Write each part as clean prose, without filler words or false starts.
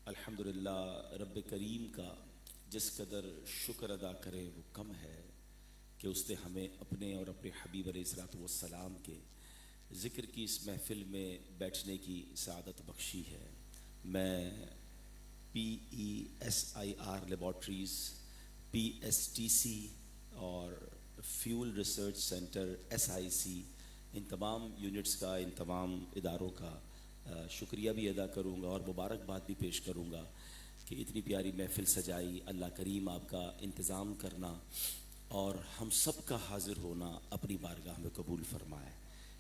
الحمدللہ رب کریم کا جس قدر شکر ادا کرے وہ کم ہے کہ اس نے ہمیں اپنے اور اپنے حبیب علیہ الصلوۃ والسلام کے ذکر کی اس محفل میں بیٹھنے کی سعادت بخشی ہے۔ میں PESIR لیبارٹریز، PSTC اور فیول ریسرچ سینٹر SIC، ان تمام یونٹس کا، ان تمام اداروں کا شکریہ بھی ادا کروں گا اور مبارکباد بھی پیش کروں گا کہ اتنی پیاری محفل سجائی۔ اللہ کریم آپ کا انتظام کرنا اور ہم سب کا حاضر ہونا اپنی بارگاہ میں قبول فرمائے۔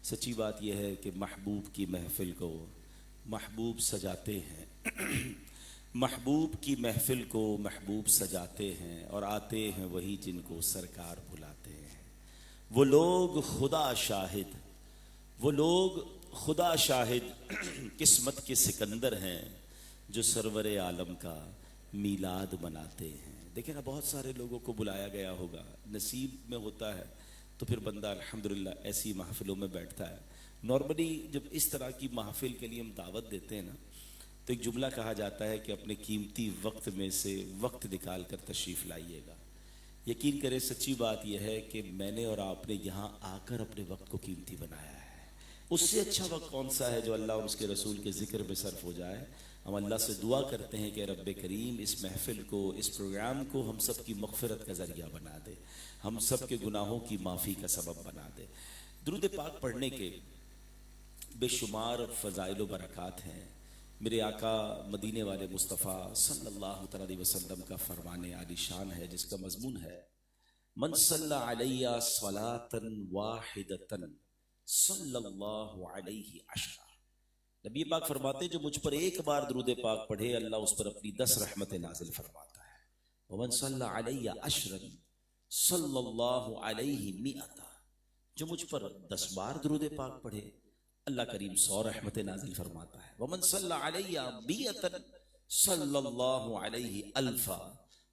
سچی بات یہ ہے کہ محبوب کی محفل کو محبوب سجاتے ہیں محبوب کی محفل کو محبوب سجاتے ہیں اور آتے ہیں وہی جن کو سرکار بلاتے ہیں۔ وہ لوگ خدا شاہد، وہ لوگ خدا شاہد قسمت کے سکندر ہیں جو سرور عالم کا میلاد مناتے ہیں۔ دیکھیں نا، بہت سارے لوگوں کو بلایا گیا ہوگا، نصیب میں ہوتا ہے تو پھر بندہ الحمدللہ ایسی محفلوں میں بیٹھتا ہے۔ نارملی جب اس طرح کی محفل کے لیے ہم دعوت دیتے ہیں نا تو ایک جملہ کہا جاتا ہے کہ اپنے قیمتی وقت میں سے وقت نکال کر تشریف لائیے گا۔ یقین کرے سچی بات یہ ہے کہ میں نے اور آپ نے یہاں آ کر اپنے وقت کو قیمتی بنایا ہے۔ اس سے اچھا وقت کون سا ہے جو اللہ اور اس کے رسول کے ذکر میں صرف ہو جائے۔ ہم اللہ سے دعا کرتے ہیں کہ رب کریم اس محفل کو، اس پروگرام کو ہم سب کی مغفرت کا ذریعہ بنا دے، ہم سب کے گناہوں کی معافی کا سبب بنا دے۔ درود پاک پڑھنے کے بے شمار فضائل و برکات ہیں۔ میرے آقا مدینے والے مصطفیٰ صلی اللہ علیہ وسلم کا فرمان عالی شان ہے جس کا مضمون ہے من صلی علیہ صلاۃ واحدۃ صلی اللہ علیہ عشرہ۔ نبی پاک فرماتے ہیں جو مجھ پر ایک بار درود پاک پڑھے اللہ اس پر اپنی 10 رحمتیں نازل فرماتا ہے۔ ومن صلی علیہ عشرا صلی اللہ علیہ مئۃ، جو مجھ پر 10 بار درود پاک پڑھے اللہ کریم 100 رحمتیں نازل فرماتا ہے۔ ومن صلی علیہ مئۃ صلی اللہ علیہ الفا،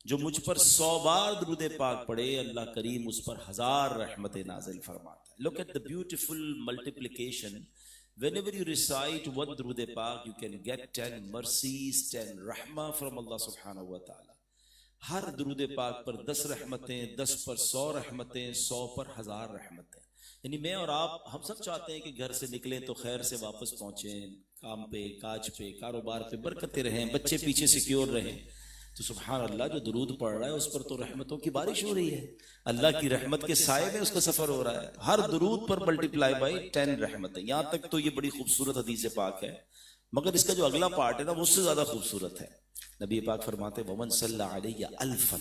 جو مجھ پر 100 بار درود پاک پڑھے اللہ کریم اس پر 1000 رحمتیں نازل فرماتا ہے۔ Look at the beautiful multiplication. Whenever you recite one درود پاک you can get 10 mercies, 10 رحمہ from Allah subhanahu wa ta'ala۔ ہر درود پاک پر 10 رحمتیں، 10 پر 100 رحمتیں، 100 پر 1000 رحمتیں۔ یعنی میں اور آپ ہم سب چاہتے ہیں کہ گھر سے نکلیں تو خیر سے واپس پہنچیں، کام پہ، کاج پہ، کاروبار پہ برکتیں رہیں، بچے پیچھے سیکیور رہیں۔ تو سبحان اللہ، جو درود پڑھ رہا ہے اس پر تو رحمتوں کی بارش ہو رہی ہے، اللہ کی رحمت کے سائے میں اس کا سفر ہو رہا ہے۔ ہر درود پر ملٹیپلائی بائی 10 رحمتیں۔ یہاں تک تو یہ بڑی خوبصورت حدیث پاک ہے، مگر اس کا جو اگلا پارٹ ہے نا وہ اس سے زیادہ خوبصورت ہے۔ نبی پاک فرماتے ومن صلی علیہ الفا،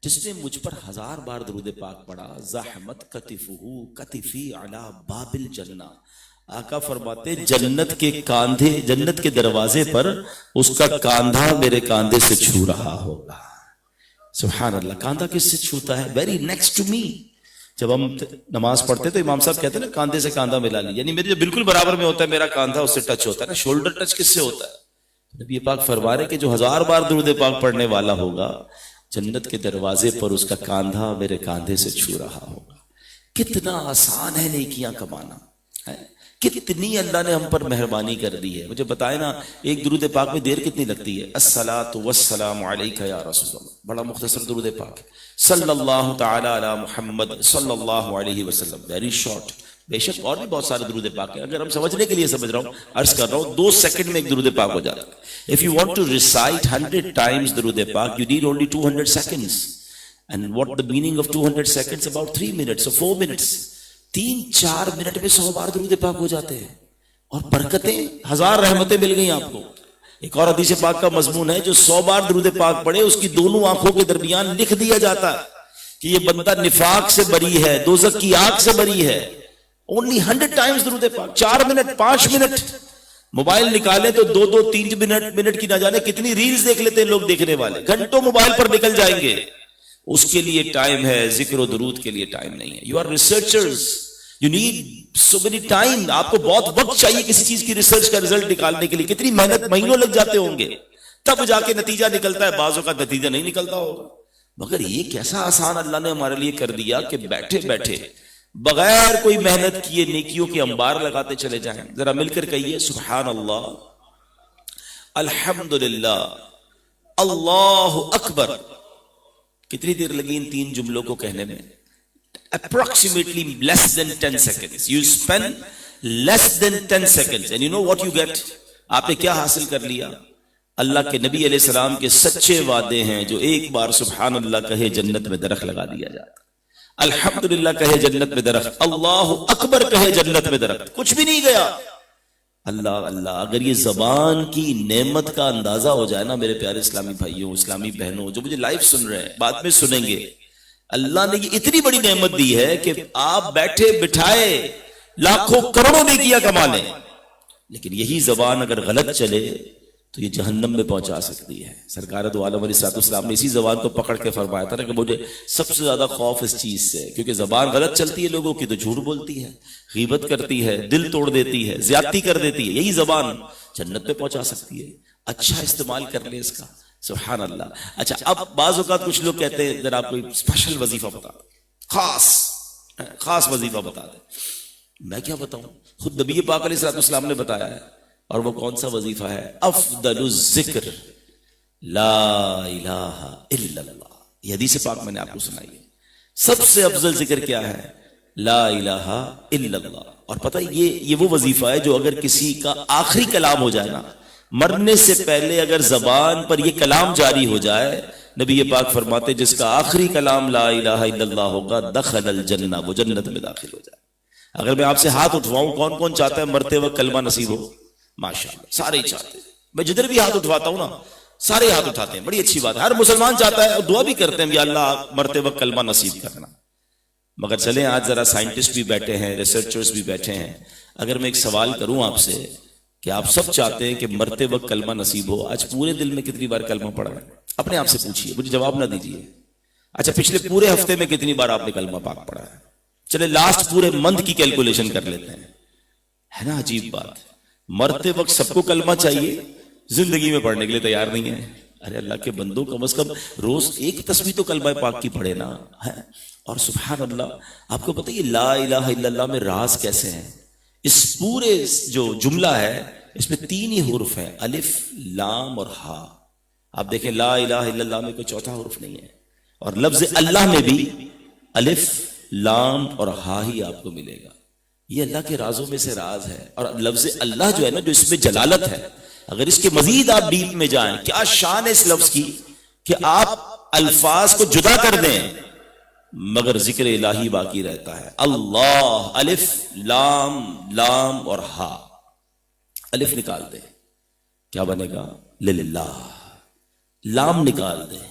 جس نے مجھ پر 1000 بار درود پاک پڑھا زحمت کتفہ کتفی علی باب الجنہ، آقا فرماتے جنت کے کاندھے، جنت کے دروازے پر اس کا کاندھا میرے کاندھے سے چھو رہا ہوگا۔ سبحان اللہ، کاندھا کس سے چھوتا ہے؟ Very next to me. جب ہم نماز پڑھتے تو امام صاحب کہتے ہیں نا کاندھے سے کاندھا ملا لی، یعنی میرے جو بالکل برابر میں ہوتا ہے میرا کاندھا اس سے ٹچ ہوتا ہے نا۔ شولڈر ٹچ کس سے ہوتا ہے؟ نبی پاک فرما رہے کہ جو 1000 بار درود پاک پڑھنے والا ہوگا جنت کے دروازے پر اس کا کاندھا میرے کاندھے سے چھو رہا ہوگا۔ کتنا آسان ہے نیکیاں کمانا، کتنی اللہ نے ہم پر مہربانی کر دی ہے۔ مجھے بتائے نا ایک درود پاک میں دیر کتنی لگتی ہے؟ الصلاۃ والسلام علیک یا رسول اللہ، بڑا مختصر درود پاک ہے۔ صلی اللہ تعالی علی محمد صلی اللہ علیہ وسلم، ویری شارٹ۔ بے شک اور بھی بہت سارے درود پاک ہیں، اگر ہم سمجھنے کے لیے سمجھ رہا ہوں، عرض کر رہا ہوں 2 سیکنڈ میں ایک درود پاک ہو جاتا ہے۔ If you want to recite 100 times درود پاک you need only 200 seconds. And what the meaning of 200 seconds? About 3 minutes or 4 minutes. 3-4 minute میں 100 بار درود پاک ہو جاتے ہیں اور برکتیں 1000 رحمتیں مل گئی آپ کو۔ ایک اور حدیث پاک کا مضمون ہے جو 100 بار درود پاک پڑھے اس کی دونوں آنکھوں کے درمیان لکھ دیا جاتا ہے کہ یہ بندہ نفاق سے بری ہے، دوزخ کی آگ سے بری ہے۔ Only 100 times درود پاک، 4 منٹ 5 منٹ۔ موبائل نکالیں تو 2-3 منٹ کی نہ جانے کتنی ریلز دیکھ لیتے ہیں لوگ، دیکھنے والے گھنٹوں موبائل پر نکل جائیں گے۔ اس کے لیے ٹائم ہے، ذکر و درود کے لیے ٹائم نہیں ہے۔ You are researchers, you need so many time. آپ کو بہت وقت چاہیے کسی چیز کی ریسرچ کا رزلٹ نکالنے کے لیے، کتنی محنت، مہینوں لگ جاتے ہوں گے تب جا کے نتیجہ نکلتا ہے، بعضوں کا نتیجہ نہیں نکلتا ہوگا۔ مگر یہ کیسا آسان اللہ نے ہمارے لیے کر دیا کہ بیٹھے بیٹھے بغیر کوئی محنت کیے نیکیوں کے انبار لگاتے چلے جائیں۔ ذرا مل کر کہیے سبحان اللہ الحمدللہ، اللہ اکبر. کتنی دیر لگی ان 3 جملوں کو کہنے میں؟ approximately less than 10 seconds. You spend less than 10 seconds and you know what you get. آپ نے کیا حاصل کر لیا؟ اللہ کے نبی علیہ السلام کے سچے وعدے ہیں جو ایک بار سبحان اللہ کہے جنت میں درخت لگا دیا جاتا، الحمدللہ کہے جنت میں درخت، اللہ اکبر کہے جنت میں درخت، کچھ بھی نہیں گیا. اللہ اللہ. اگر یہ زبان کی نعمت کا اندازہ ہو جائے نا میرے پیارے اسلامی بھائیوں، اسلامی بہنوں جو مجھے لائیو سن رہے ہیں، بعد میں سنیں گے، اللہ نے یہ اتنی بڑی نعمت دی ہے کہ آپ بیٹھے بٹھائے لاکھوں کروڑوں میں کیا کما لیں، لیکن یہی زبان اگر غلط چلے تو یہ جہنم میں پہنچا سکتی ہے. سرکار دو عالم علیہ السلام نے اسی زبان کو پکڑ کے فرمایا تھا کہ مجھے سب سے زیادہ خوف اس چیز سے، کیونکہ زبان غلط چلتی ہے لوگوں کی تو جھوٹ بولتی ہے، غیبت کرتی ہے، دل توڑ دیتی ہے، زیادتی کر دیتی ہے. یہی زبان جنت پہ پہنچا سکتی ہے. اچھا استعمال کر لیں اس کا، سبحان اللہ. اچھا اب بعض اوقات کچھ لوگ کہتے ہیں ذرا آپ کوئی اسپیشل وظیفہ بتا دیں، خاص وظیفہ بتا دیں. میں کیا بتاؤں، خود نبی پاک علیہ السلام نے بتایا ہے. اور وہ کون سا وظیفہ ہے؟ افضل الذکر لا الہ الا اللہ. یہ حدیث پاک میں نے آپ کو سنائی ہے. سب سے افضل ذکر کیا ہے؟ لا الہ الا اللہ. اور پتہ یہ وہ وظیفہ ہے جو اگر کسی کا آخری کلام ہو جائے نا، مرنے سے پہلے اگر زبان پر یہ کلام جاری ہو جائے، نبی پاک فرماتے جس کا آخری کلام لا الہ الا اللہ ہوگا دخل الجنہ، وہ جنت میں داخل ہو جائے. اگر میں آپ سے ہاتھ اٹھواؤں، کون کون چاہتا ہے مرتے وقت کلمہ نصیب ہو؟ ماشاءاللہ سارے ہی چاہتے ہیں. میں جدھر بھی ہاتھ اٹھواتا ہوں نا سارے ہاتھ اٹھاتے ہیں، بڑی اچھی بات ہے. ہر مسلمان چاہتا ہے اور دعا بھی کرتے ہیں یا اللہ مرتے وقت کلمہ نصیب کرنا. مگر چلیں آج ذرا سائنٹسٹ بھی بیٹھے ہیں، ریسرچرز بھی بیٹھے ہیں. اگر میں ایک سوال کروں آپ سے کہ آپ سب چاہتے ہیں کہ مرتے وقت کلمہ نصیب ہو، آج پورے دل میں کتنی بار کلمہ پڑھا ہے؟ اپنے آپ سے پوچھئے، مجھے جواب نہ دیجئے. اچھا پچھلے پورے ہفتے میں کتنی بار آپ نے کلمہ پاک پڑھا ہے؟ چلے لاسٹ پورے منتھ کی کیلکولیشن کر لیتے ہیں. ہے نا عجیب بات، مرتے وقت سب کو کلمہ چاہیے، زندگی میں پڑھنے کے لیے تیار نہیں ہے. ارے اللہ کے بندوں، کم از کم روز ایک تسبیح تو کلمہ پاک کی پڑھے نا. اور سبحان اللہ، آپ کو پتہ یہ لا الہ الا اللہ میں راز کیسے ہیں؟ اس پورے جو جملہ ہے اس میں 3 ہی حرف ہیں، الف لام اور ہا. آپ دیکھیں لا الہ الا اللہ میں کوئی چوتھا حرف نہیں ہے. اور لفظ اللہ میں بھی الف لام اور ہا ہی آپ کو ملے گا. یہ اللہ کے رازوں میں سے راز ہے. اور لفظ اللہ جو ہے نا، جو اس میں جلالت ہے، اگر اس کے مزید آپ ڈیپ میں جائیں، کیا شان ہے اس لفظ کی کہ آپ الفاظ کو جدا کر دیں مگر ذکر الہی باقی رہتا ہے. اللہ، الف لام لام اور ہا. الف نکال دیں کیا بنے گا؟ للہ. لام نکال دیں،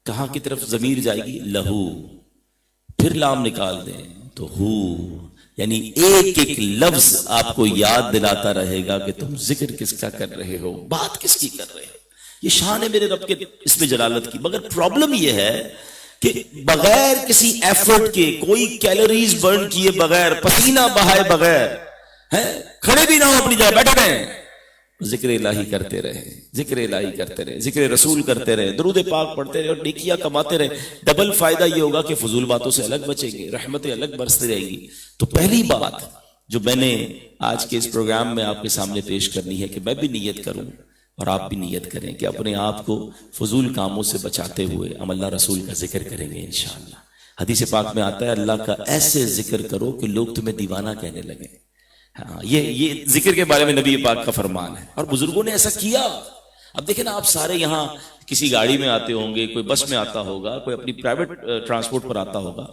کہاں کی طرف ضمیر جائے گی؟ لہو. پھر لام نکال دیں تو ہو. یعنی ایک ایک لفظ آپ کو یاد دلاتا رہے گا کہ تم ذکر کس کا کر رہے ہو، بات کس کی کر رہے ہو. یہ شان ہے میرے رب کے اس میں جلالت کی. مگر پرابلم یہ ہے کہ بغیر کسی ایفرٹ کے، کوئی کیلوریز برن کیے بغیر، پسینہ بہائے بغیر، کھڑے بھی نہ ہو اپنی جگہ، بیٹھے رہیں، ذکر الہی کرتے رہے، ذکر الہی کرتے رہے، ذکر رسول کرتے رہے، درود پاک پڑھتے رہے اور نیکیاں کماتے رہے. ڈبل فائدہ یہ ہوگا کہ فضول باتوں سے الگ بچیں گے، رحمتیں الگ برستی رہیں گی. تو پہلی بات جو میں نے آج کے اس پروگرام میں آپ کے سامنے پیش کرنی ہے کہ میں بھی نیت کروں اور آپ بھی نیت کریں کہ اپنے آپ کو فضول کاموں سے بچاتے ہوئے ہم اللہ رسول کا ذکر کریں گے انشاءاللہ. حدیث پاک میں آتا ہے اللہ کا ایسے ذکر کرو کہ لوگ تمہیں دیوانہ کہنے لگیں. ہاں یہ ذکر کے بارے میں نبی پاک کا فرمان ہے اور بزرگوں نے ایسا کیا. اب دیکھیں نا، آپ سارے یہاں کسی گاڑی میں آتے ہوں گے، کوئی بس میں آتا ہوگا، کوئی اپنی پرائیویٹ ٹرانسپورٹ پر آتا ہوگا.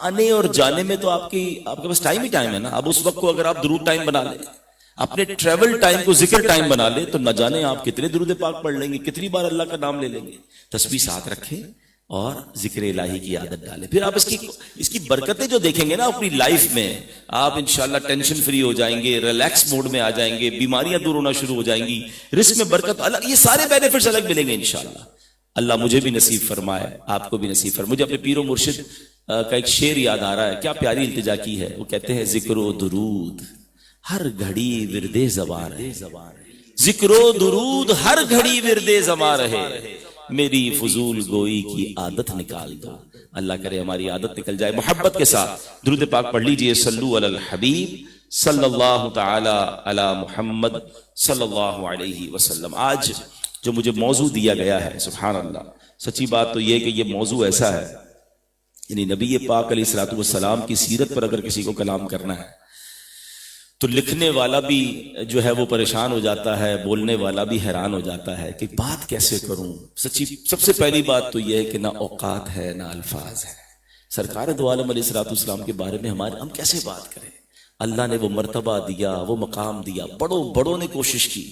آنے اور جانے میں تو آپ کے پاس ٹائم ہی ٹائم ہے نا. اب اس وقت کو اگر آپ درود ٹائم بنا لیں، اپنے ٹریول ٹائم کو ذکر ٹائم بنا لیں، تو نہ جانے آپ کتنے درود پاک پڑھ لیں گے، کتنی بار اللہ کا نام لے لیں گے. تسبیح ساتھ رکھیں اور ذکر الہی کی عادت ڈالیں. پھر آپ اس کی برکتیں جو دیکھیں گے نا اپنی لائف میں، آپ انشاءاللہ ٹینشن فری ہو جائیں گے، ریلیکس موڈ میں آ جائیں گے، بیماریاں دور ہونا شروع ہو جائیں گی، رزق میں برکت الگ، یہ سارے بینیفٹس الگ ملیں گے انشاءاللہ. اللہ مجھے بھی نصیب فرمائے، آپ کو بھی نصیب فرمائے. مجھے اپنے پیر و مرشد کا ایک شعر یاد آ رہا ہے، کیا پیاری التجا کی ہے. وہ کہتے ہیں ذکر و درود ہر گھڑی ورد زبان ہے، ذکر و درود ہر گھڑی ورد زبان رہے، میری فضول گوئی کی عادت نکال دو. اللہ کرے ہماری عادت نکل جائے. محبت کے ساتھ درود پاک پڑھ لیجئے. صلو علی الحبیب صلی اللہ تعالی علی محمد صلی اللہ علیہ وسلم۔ آج جو مجھے موضوع دیا گیا ہے، سبحان اللہ، سچی بات تو یہ کہ یہ موضوع ایسا ہے، یعنی نبی پاک علیہ الصلوۃ والسلام کی سیرت پر اگر کسی کو کلام کرنا ہے تو لکھنے والا بھی جو ہے وہ پریشان ہو جاتا ہے، بولنے والا بھی حیران ہو جاتا ہے کہ بات کیسے کروں۔ سچی سب سے پہلی بات تو یہ ہے کہ نہ اوقات ہے نہ الفاظ ہے۔ سرکار دو عالم علیہ الصلوۃ والسلام کے بارے میں ہم کیسے بات کریں؟ اللہ نے وہ مرتبہ دیا، وہ مقام دیا، بڑوں نے کوشش کی۔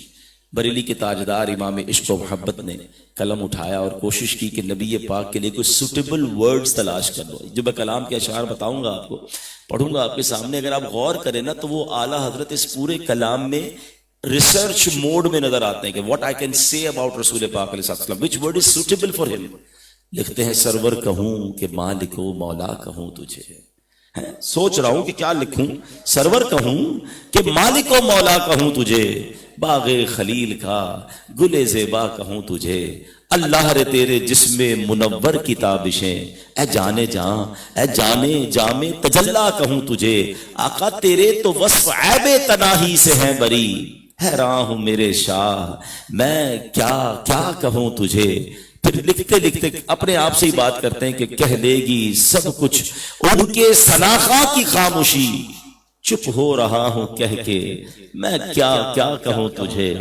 بریلی کے تاجدار امام عشق و محبت نے قلم اٹھایا اور کوشش کی کہ نبی پاک کے لیے کوئی سوٹیبل ورڈز تلاش کر لو۔ جو میں کلام کے اشعار بتاؤں گا آپ کو، پڑھوں گا آپ کے سامنے، اگر آپ غور کریں نا تو وہ اعلیٰ حضرت اس پورے کلام میں ریسرچ موڈ میں نظر آتے ہیں کہ what I can say about رسول پاک علیہ السلام, which word is suitable for him. لکھتے ہیں سرور کہوں کہ مالک و مولا کہوں تجھے، سوچ رہا ہوں کہ کیا لکھوں، سرور کہوں کہ مالک و مولا کہوں تجھے، باغ خلیل کا گل زیبا کہوں تجھے، اللہ رے تیرے جسم منور کی تابشیں، اے جانے جاں اے جانے جامے تجلا کہوں تجھے، آقا تیرے تو وصف عیب تناہی سے ہیں بری، حیران ہوں میرے شاہ میں کیا کیا کہوں تجھے۔ پھر لکھتے لکھتے اپنے آپ سے ہی بات کرتے ہیں کہ کہہ لے گی سب کچھ ان کے ثناخواں کی خاموشی، چپ ہو رہا ہوں کہہ کے میں کیا کیا کہوں تجھے۔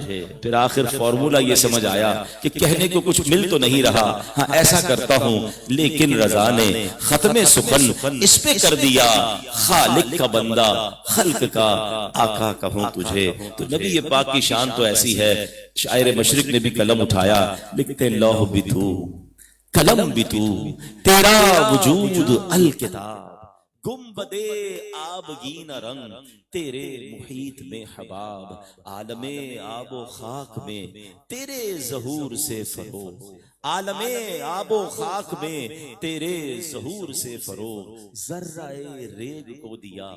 پھر آخر فارمولا یہ سمجھ آیا کہ کہنے کو کچھ مل تو نہیں رہا، ہاں ایسا کرتا ہوں لیکن رضا نے ختم سخن اس پہ کر دیا، خالق کا بندہ خلق کا آقا کہوں تجھے۔ تو نبی پاک کی شان تو ایسی ہے، شاعر مشرق نے بھی قلم اٹھایا، لکھتے لوح بھی تو قلم بھی تو تیرا وجود الکتاب، گنبدے آبگین رنگ تیرے محیط میں حباب، عالم آب و خاک میں تیرے ظہور سے فروغ، عالم آب و خاک میں تیرے ظہور سے فروغ، ذرہ ریگ کو دیا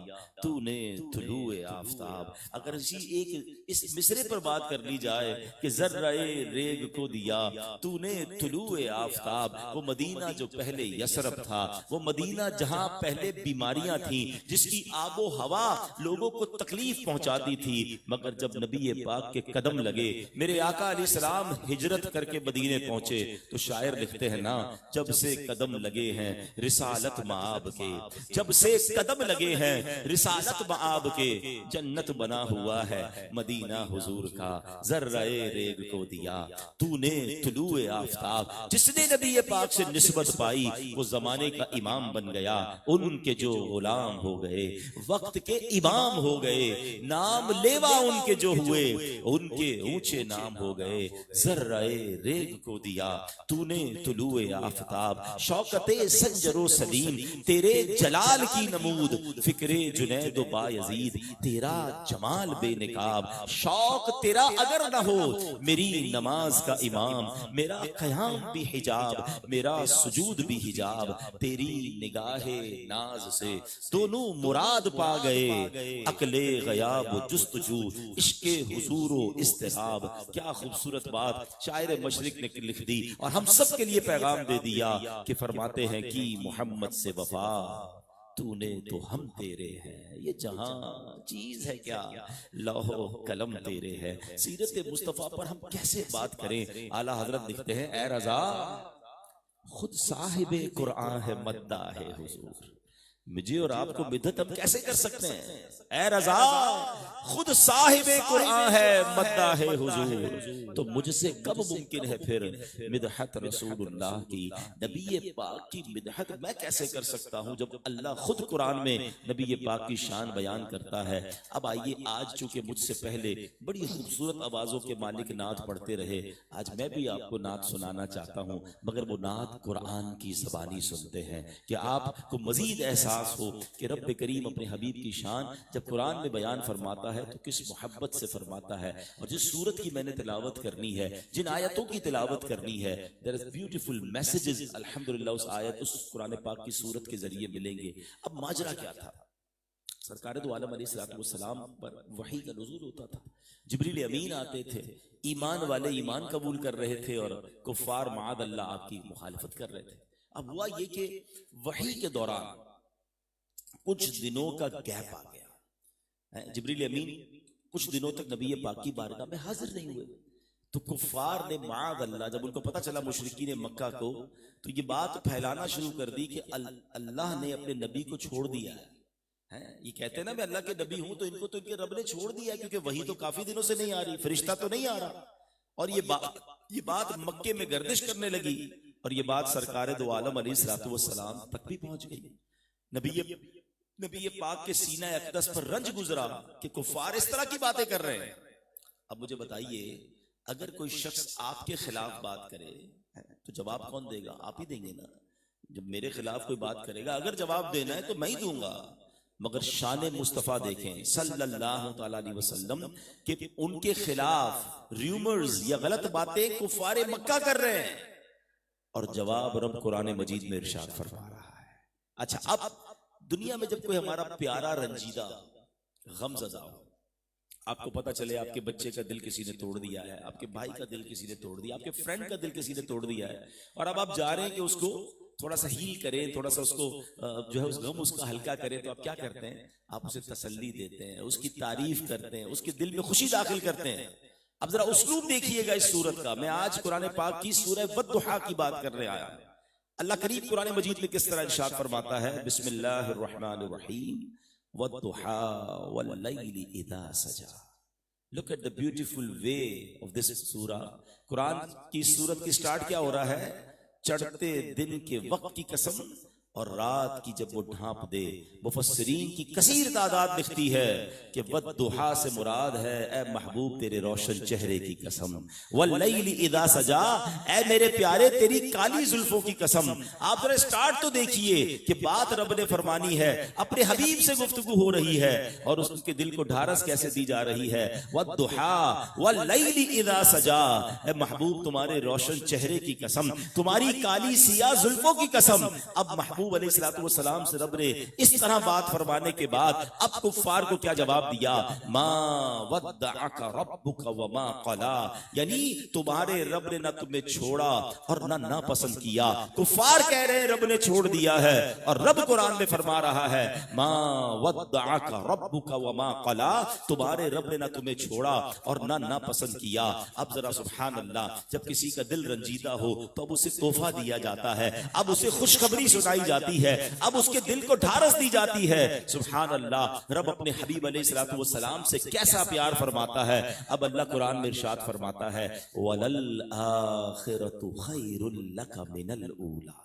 تو نے طلوع آفتاب۔ اگر ایک اس مصرے پر بات کر لی جائے کہ ذرہ ریگ کو دیا تو نے طلوع آفتاب، وہ مدینہ جو پہلے یثرب تھا، وہ مدینہ جہاں پہلے بیماریاں تھیں، جس کی آب و ہوا لوگوں کو تکلیف پہنچاتی تھی، مگر جب نبی پاک کے قدم لگے، میرے آقا علیہ السلام ہجرت کر کے مدینے پہنچے، تو شاعر لکھتے ہیں نا جب سے قدم لگے ہیں رسالت مآب کے، جب سے قدم لگے ہیں رسالت مآب کے، جنت بنا ہوا ہے مدینہ حضور کا، ذرہ ریگ کو دیا تو نے طلوع آفتاب۔ جس نے نبی پاک سے نسبت پائی وہ زمانے کا امام بن گیا، ان کے جو غلام ہو گئے وقت کے امام ہو گئے، نام لیوا ان کے جو ہوئے ان کے اونچے نام ہو گئے، ذرہ ریگ کو دیا تو نے طلوع آفتاب، شوکت سنجر و سلیم تیرے جلال کی نمود، فکر جنید و بایزید تیرا جمال بے نقاب، شوق تیرا اگر نہ ہو میری نماز کا امام، میرا قیام بھی حجاب میرا سجود بھی حجاب، تیری نگاہ ناز سے دونوں مراد پا گئے، عقل غیاب و جستجو عشق حضور و اضطراب۔ کیا خوبصورت بات شاعر مشرق نے لکھ دی اور ہم سب کے لیے پیغام دے دیا کہ فرماتے ہیں کہ محمد سے وفا تو نے تو ہم تیرے ہیں، یہ جہاں چیز ہے کیا لوح و قلم تیرے ہے۔ سیرت مصطفیٰ پر ہم کیسے بات کریں؟ اعلیٰ حضرت لکھتے ہیں اے رضا خود صاحب قرآن ہے مداح حضور، مجھے اور آپ کو مدحت ہم کیسے کر سکتے ہیں؟ اے رضا خود صاحب قرآن ہے مداح حضور، تو مجھ سے کب ممکن ہے پھر مدحت رسول اللہ کی؟ نبی پاک کی مدحت میں کیسے کر سکتا ہوں جب اللہ خود قرآن میں نبی پاک کی شان بیان کرتا ہے؟ اب آئیے آج چونکہ مجھ سے پہلے بڑی خوبصورت آوازوں کے مالک نعت پڑھتے رہے، آج میں بھی آپ کو نعت سنانا چاہتا ہوں، مگر وہ نعت قرآن کی زبانی سنتے ہیں کہ آپ کو مزید احساس ہو کہ رب کریم اپنے حبیب کی شان جب قرآن میں بیان فرماتا ہے تو کس محبت سے فرماتا ہے، اور جس سورت کی میں نے تلاوت کرنی ہے، جن آیتوں کی تلاوت کرنی ہے، there is beautiful messages الحمدللہ اس آیت اس قرآن پاک کی سورت کے ذریعے ملیں گے۔ اب ماجرا کیا تھا؟ سرکار دو عالم علیہ السلام پر وحی کا نزول ہوتا تھا، جبریل امین آتے تھے، ایمان والے ایمان قبول کر رہے تھے اور کفار معاذ اللہ آپ کی مخالفت کر رہے تھے۔ اب ہوا یہ کہ وحی کے دوران کچھ دنوں کا گیپ آ گیا، جبریل امین کچھ دنوں تک نبی پاک کی بارگاہ میں حاضر نہیں ہوئے، تو کفار نے معاذ اللہ جب ان کو پتہ چلا مشرکین مکہ کو، تو یہ بات پھیلانا شروع کر دی کہ اللہ نے اپنے نبی کو چھوڑ دیا ہے۔ یہ کہتے ہیں نا میں اللہ کے نبی ہوں، تو ان کو تو ان کے رب نے چھوڑ دیا ہے، کیونکہ وہی تو کافی دنوں سے نہیں آ رہی، فرشتہ تو نہیں آ رہا۔ اور یہ بات مکے میں گردش کرنے لگی، اور یہ بات سرکار دو عالم علیہ الصلوۃ والسلام تک بھی پہنچ گئی۔ نبی پاک کے سینہ اقدس پر رنج گزرا کہ کفار اس طرح کی باتیں کر رہے ہیں۔ اب مجھے بتائیے، اگر کوئی شخص آپ کے خلاف بات کرے تو جواب کون دے گا؟ آپ ہی دیں گے نا۔ جب میرے خلاف کوئی بات کرے گا، اگر جواب دینا ہے تو میں ہی دوں گا۔ مگر شان مصطفیٰ دیکھیں صلی اللہ تعالی علیہ وسلم کہ ان کے خلاف ریومرز یا غلط باتیں کفار مکہ کر رہے ہیں، اور جواب رب قرآن مجید میں ارشاد فرما رہا ہے۔ اچھا، اب دنیا میں جب کوئی ہمارا پیارا رنجیدہ غم زدہ ہو، آپ کو پتا چلے آپ کے بچے کا دل کسی نے توڑ دیا ہے، آپ کے بھائی کا دل کسی نے توڑ دیا، آپ کے فرینڈ کا دل کسی نے توڑ دیا ہے، اور اب آپ جا رہے ہیں کہ اس کو تھوڑا سا ہیل کریں، تھوڑا سا اس کو جو ہے اس غم اس کا ہلکا کریں، تو آپ کیا کرتے ہیں؟ آپ اسے تسلی دیتے ہیں، اس کی تعریف کرتے ہیں، اس کے دل میں خوشی داخل کرتے ہیں۔ اب ذرا اسلوب دیکھیے گا اس سورت کا۔ میں آج قرآن پاک کی سورہ والضحیٰ کی بات کرنے آیا۔ اللہ کریم قرآن مجید میں کس طرح ارشاد فرماتا ہے، بسم اللہ الرحمن الرحیم والضحیٰ واللیل اذا سجا۔ Look at the beautiful way of this surah۔ قرآن کی سورت کی سٹارٹ کیا ہو رہا ہے؟ چڑھتے دن کے وقت کی قسم اور رات کی جب وہ ڈھانپ دے۔ مفسرین کی کثیر تعداد لکھتی ہے کہ والضحیٰ سے مراد ہے اے محبوب تیرے روشن چہرے کی قسم، واللیل اذا سجا اے میرے پیارے تیری کالی زلفوں کی قسم۔ آپ ذرا سٹارٹ تو دیکھیے کہ بات رب نے فرمانی ہے، اپنے حبیب سے گفتگو ہو رہی ہے، اور اس کے دل کو ڈھارس کیسے دی جا رہی ہے؟ والضحیٰ واللیل اذا سجا اے محبوب تمہارے روشن چہرے کی قسم، تمہاری کالی سیاہ زلفوں کی قسم۔ اب محبوب علیہ الصلوۃ والسلام سے رب نے اس طرح بات فرمانے کے بعد اب کفار کو کیا جواب دیا؟ ما ودعک ربک وما قلا، یعنی تمہارے رب نے نہ تمہیں چھوڑا اور نہ ناپسند کیا۔ کفار کہہ رہے ہیں رب نے چھوڑ دیا ہے، اور رب قرآن میں فرما رہا ہے ما ودعک ربک وما قلا، تمہارے رب نے نہ تمہیں چھوڑا اور نہ ناپسند کیا۔ اب ذرا سبحان اللہ، جب کسی کا دل رنجیدہ ہو تو اب اسے تحفہ دیا جاتا ہے، اب اسے خوشخبری سنائی جاتی ہے، اب اس کے دل کو ڈھارس دی جاتی ہے۔ سبحان اللہ، رب اپنے حبیب علیہ الصلوۃ والسلام سے کیسا پیار فرماتا ہے۔ اب اللہ قرآن میں ارشاد فرماتا ہے وَلَلْآخِرَةُ خَيْرٌ لَكَ مِنَ الْأُولَى۔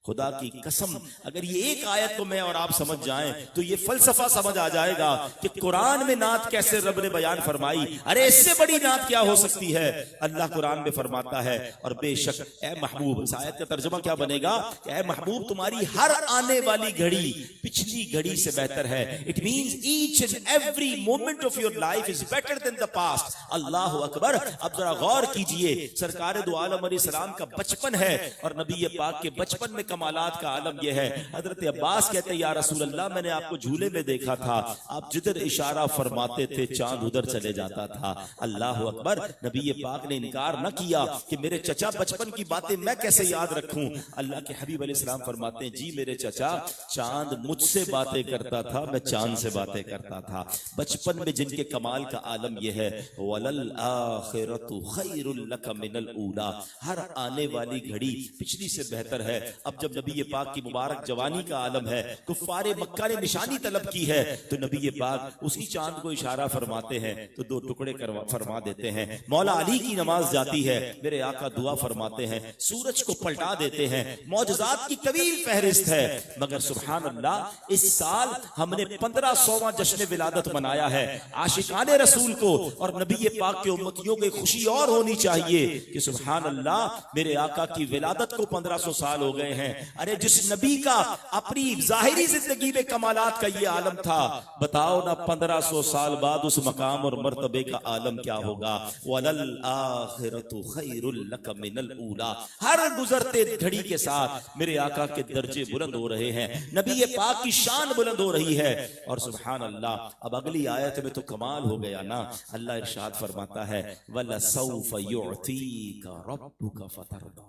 خدا کی قسم، اگر یہ ایک آیت کو میں اور آپ سمجھ جائیں تو یہ فلسفہ سمجھ آ جائے گا کہ قرآن میں نعت کیسے رب نے بیان فرمائی۔ ارے اس سے بڑی نعت کیا ہو سکتی ہے؟ اللہ قرآن میں فرماتا ہے اور بے شک اے محبوب، اس آیت کا ترجمہ کیا بنے گا کہ اے محبوب تمہاری ہر آنے والی گھڑی پچھلی گھڑی سے بہتر ہے۔ It means each and every moment of your life is better than the past۔ اللہ اکبر۔ اب ذرا غور کیجئے، سرکار دو عالم علیہ السلام کا بچپن ہے، اور نبی پاک کے بچپن میں کمالات کا عالم یہ ہے۔ حضرت عباس کہتے ہیں یا رسول اللہ، میں نے آپ کو جھولے میں دیکھا تھا، آپ جدھر اشارہ فرماتے تھے چاند ادھر چلے جاتا تھا۔ اللہ اکبر۔ نبی پاک نے انکار نہ کیا کہ میرے چچا بچپن کی باتیں میں کیسے یاد رکھوں۔ اللہ کے حبیب علیہ السلام فرماتے ہیں جی میرے چچا، چاند مجھ سے باتیں کرتا تھا، میں چاند سے باتیں کرتا تھا۔ بچپن میں جن کے کمال کا عالم یہ ہے وَلَلْآخِرَةُ خَيْرٌ لَكَ مِنَ الْأُولَى، ہر آنے والی گھڑی پچھلی سے بہتر ہے۔ اب جب نبی پاک کی مبارک جوانی کا عالم ہے، کفار مکہ نے نشانی طلب کی ہے، تو نبی پاک اسی چاند کو اشارہ فرماتے ہیں تو دو ٹکڑے فرما دیتے ہیں۔ مولا علی کی نماز جاتی ہے، میرے آقا دعا فرماتے ہیں، سورج کو پلٹا دیتے ہیں۔ معجزات کی طویل فہرست ہے، مگر سبحان اللہ اس سال ہم نے 1500واں جشن ولادت منایا ہے۔ عاشقان رسول کو اور نبی پاک کے امتیوں کی خوشی اور ہونی چاہیے کہ سبحان اللہ میرے آقا کی ولادت کو 1500 سال ہو گئے ہیں۔ ارے جس نبی کا اپنی ظاہری زندگی میں کمالات کا یہ عالم تھا، بتاؤ نا 1500 سال بعد اس مقام اور مرتبے کا عالم کیا ہوگا۔ وَلَلْآخِرَةُ خَيْرٌ لَكَ مِنَ الْأُولَى، ہر گزرتے گھڑی کے ساتھ میرے آقا کے درجے بلند ہو رہے ہیں، نبی پاک کی شان بلند ہو رہی ہے۔ اور سبحان اللہ اب اگلی آیت میں تو کمال ہو گیا نا، اللہ ارشاد فرماتا ہے وَلَسَوْفَ يُعْتِيكَ رَبُّكَ فَتَرْضَىٰ۔